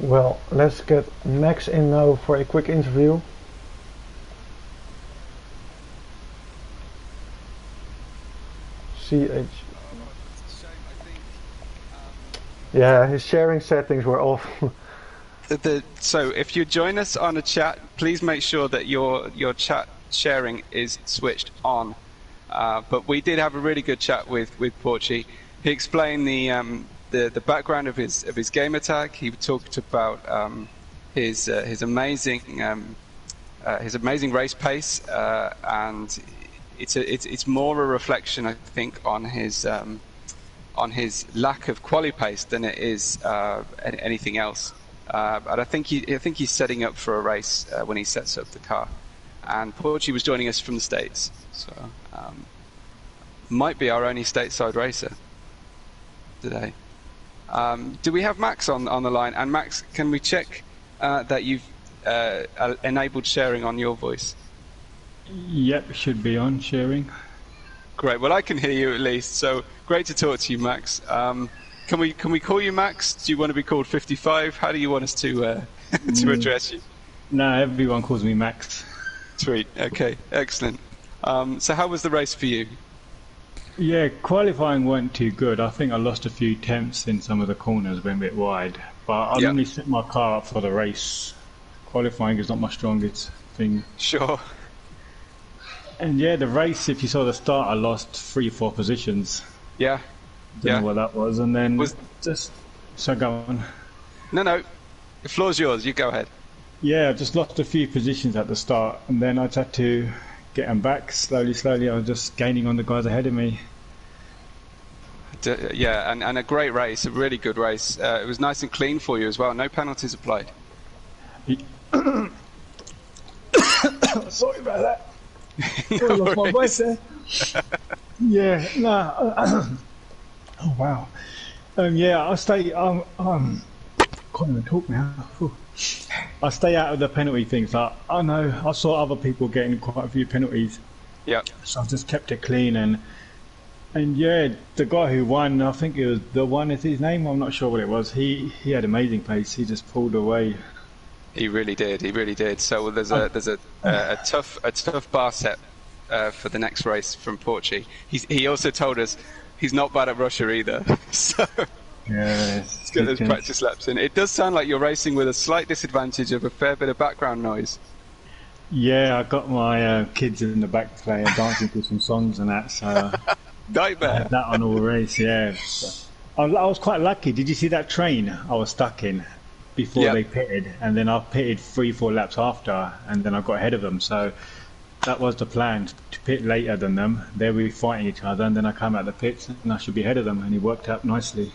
Well, let's get Max in now for a quick interview. CH. Yeah, his sharing settings were off. So if you join us on a chat, please make sure that your chat sharing is switched on. But we did have a really good chat with Porchy. He explained the background of his game attack. He talked about his amazing race pace, and it's more a reflection, I think, on his lack of quali pace than it is anything else. But I think he's setting up for a race when he sets up the car. And Porchy was joining us from the States, so might be our only stateside racer today. Do we have Max on the line? And Max, can we check that you've enabled sharing on your voice? Yep, should be on sharing. Great. Well, I can hear you at least. So great to talk to you, Max. Can we call you Max? Do you want to be called 55? How do you want us to to address you? No, everyone calls me Max. Sweet. Okay. Excellent. So how was the race for you? Yeah, qualifying weren't too good. I think I lost a few temps in some of the corners, went a bit wide. But I normally set my car up for the race. Qualifying is not my strongest thing. Sure. And yeah, the race, if you saw the start, I lost 3-4 positions. Yeah. Don't know what that was. And then so go on. No. The floor's yours. You go ahead. Yeah, I just lost a few positions at the start, and then I just had to get them back slowly. I was just gaining on the guys ahead of me. Yeah, and a great race, a really good race. It was nice and clean for you as well. No penalties applied. Sorry about that. I lost my voice there. Yeah, no. Oh wow. Yeah, I stay. Can't even talk now. I stay out of the penalty things. Like, I know I saw other people getting quite a few penalties. Yeah. So I've just kept it clean, and yeah, the guy who won, I think it was the one is his name. I'm not sure what it was. He had amazing pace. He just pulled away. He really did. He really did. So there's a tough bar set for the next race from Porchy. He also told us he's not bad at Russia either. So yeah, let's get those practice laps in. It does sound like you're racing with a slight disadvantage of a fair bit of background noise. Yeah, I got my kids in the back playing, dancing to some songs and that. So nightmare. That on all race, yeah. I was quite lucky. Did you see that train I was stuck in before they pitted? And then I pitted 3-4 laps after, and then I got ahead of them. So that was the plan, to pit later than them. They were fighting each other, and then I come out the pits and I should be ahead of them, and it worked out nicely.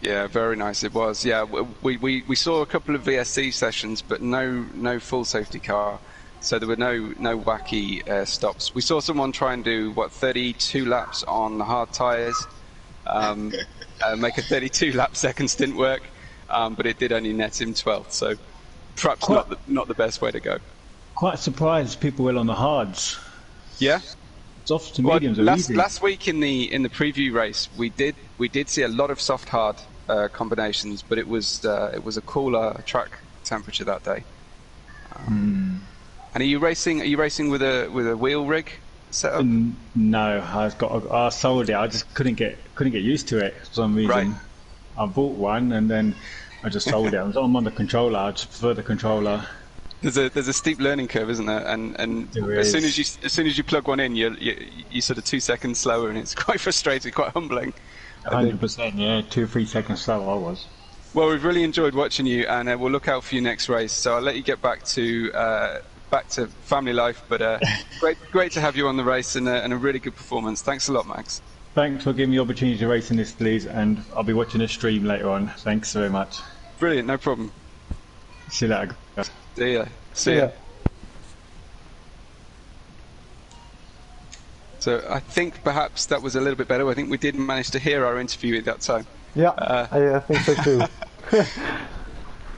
Yeah, very nice it was. Yeah, we saw a couple of VSC sessions, but no full safety car. So there were no wacky stops. We saw someone try and do 32 laps on hard tyres, make a 32 lap second stint work, but it did only net him 12th. So perhaps not the best way to go. Quite surprised people were on the hards. Yeah. Softs to mediums are easy. Last week in the preview race, we did see a lot of soft hard combinations, but it was a cooler track temperature that day. And are you racing with a wheel rig set up? No, I sold it. I just couldn't get used to it for some reason. Right. I bought one and then I just sold it. I'm on the controller. I just prefer the controller. There's a steep learning curve, isn't there? And as soon as you plug one in, you're sort of 2 seconds slower, and it's quite frustrating, quite humbling. 100%, yeah, 2 or 3 seconds slower I was. Well, we've really enjoyed watching you, and we'll look out for your next race. So I'll let you get back to family life, but great to have you on the race, and a really good performance. Thanks a lot, Max. Thanks for giving me the opportunity to race in this, please, and I'll be watching the stream later on. Thanks very much. Brilliant, no problem. See you later, guys. See ya. So I think perhaps that was a little bit better. I think we did manage to hear our interview at that time. Yeah, I think so too.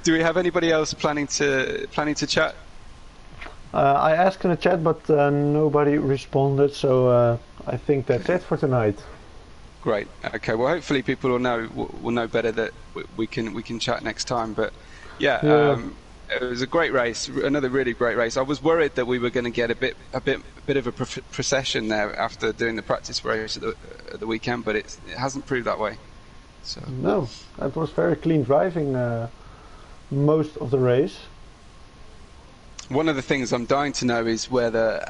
Do we have anybody else planning to chat? I asked in the chat, but nobody responded. So I think that's it for tonight. Great. Okay. Well, hopefully people will know better that we can chat next time. But yeah. It was a great race, another really great race. I was worried that we were going to get a bit of a procession there after doing the practice race at the weekend, but it hasn't proved that way. So no, it was very clean driving most of the race. One of the things I'm dying to know is whether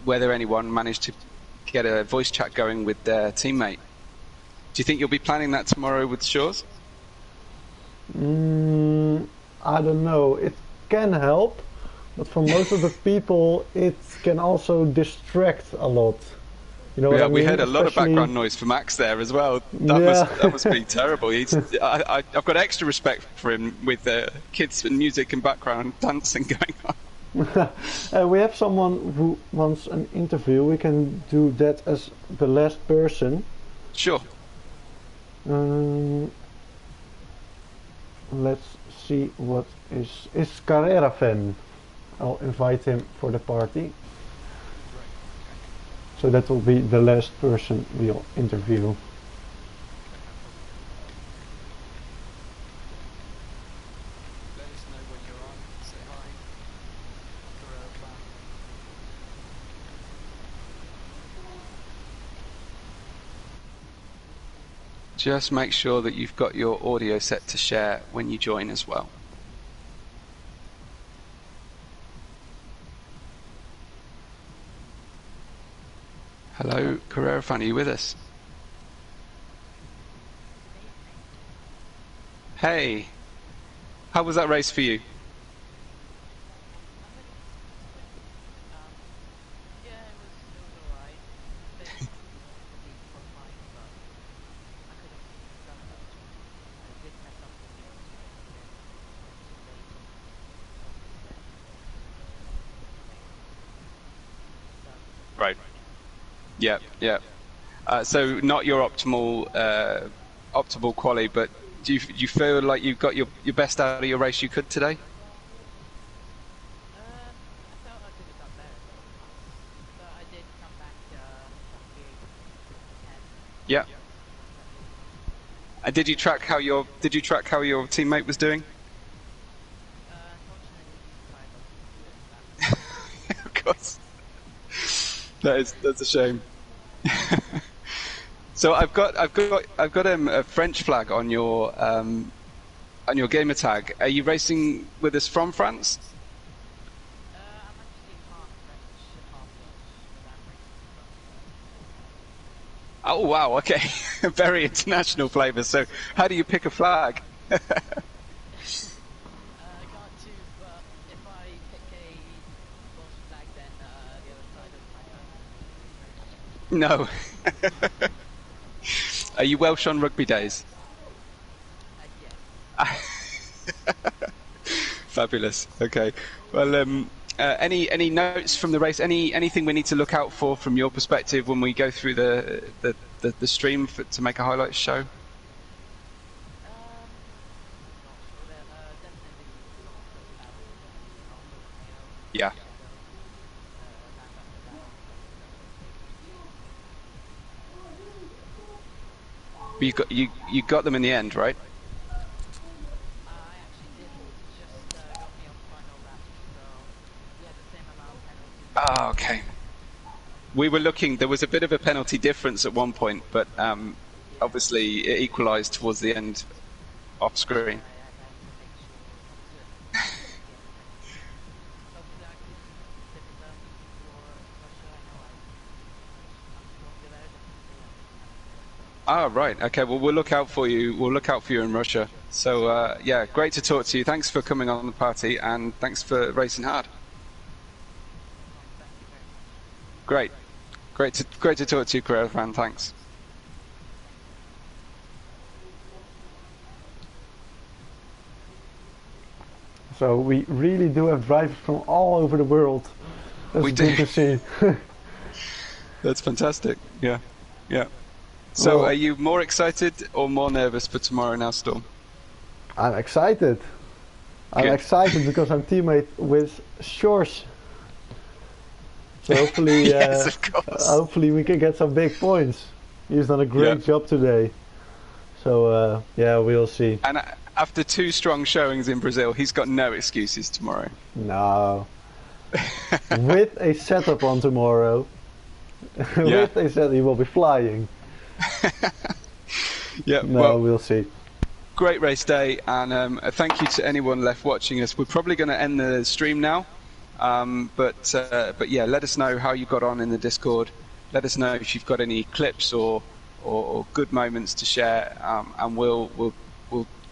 anyone managed get a voice chat going with their teammate. Do you think you'll be planning that tomorrow with Shores? I don't know. It can help, but for most of the people, it can also distract a lot. You know what I mean? We heard a lot of Especially- background noise from Max there as well. Yeah. That must be terrible. I've got extra respect for him with kids and music and background dancing going on. We have someone who wants an interview. We can do that as the last person. Sure. Let's see what is Carrera fan. I'll invite him for the party. So that will be the last person we'll interview. Let us know when you're on. Say hi. Just make sure that you've got your audio set to share when you join as well. Hello, Carrera fan, are you with us? Hey, how was that race for you? Right. Yeah, yeah. So not your optimal quali, but do you feel like you've got your best out of your race you could today? Yeah. And did you track how your teammate was doing? Of course. That's a shame. So I've got a French flag on your gamer tag. Are you racing with us from France? Oh wow, okay. Very international flavour. So how do you pick a flag? No. Are you Welsh on rugby days? Fabulous. Okay. Well, any notes from the race? Anything we need to look out for from your perspective when we go through the stream to make a highlights show? Yeah. But you got them in the end, right? Ah, okay. We were looking. There was a bit of a penalty difference at one point, but obviously it equalised towards the end, off screen. Ah, right. Okay. Well, we'll look out for you. We'll look out for you in Russia. So, yeah, great to talk to you. Thanks for coming on the party, and thanks for racing hard. Great. Great to talk to you, Carrera fan. Thanks. So we really do have drivers from all over the world. That's good to see. That's fantastic. Yeah. Yeah. So, Well, are you more excited or more nervous for tomorrow now, Storm? I'm excited. I'm Good. excited because I'm teammate with Shores. So hopefully, Yes, of course. hopefully we can get some big points. He's done a great job today. So yeah, we'll see. And after 2 strong showings in Brazil, he's got no excuses tomorrow. No. With a setup on tomorrow, with a setup, he will be flying. Yeah. No, Well, we'll see. great race day, and thank you to anyone left watching us. We're probably going to end the stream now, but yeah, let us know how you got on in the Discord. let us know if you've got any clips or good moments to share, and we'll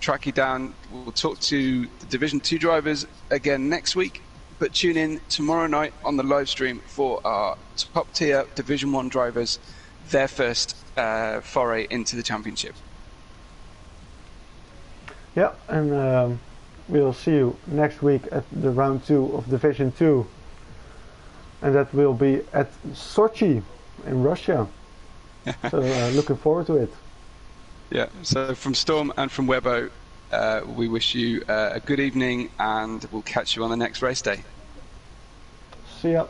track you down. We'll talk to the Division 2 drivers again next week, but tune in tomorrow night on the live stream for our top tier Division 1 drivers, their first foray into the championship. Yeah, and we'll see you next week at the round 2 of Division 2, and that will be at Sochi in Russia. So looking forward to it. Yeah, so from Storm and from Webbo, we wish you a good evening, and we'll catch you on the next race day. See ya.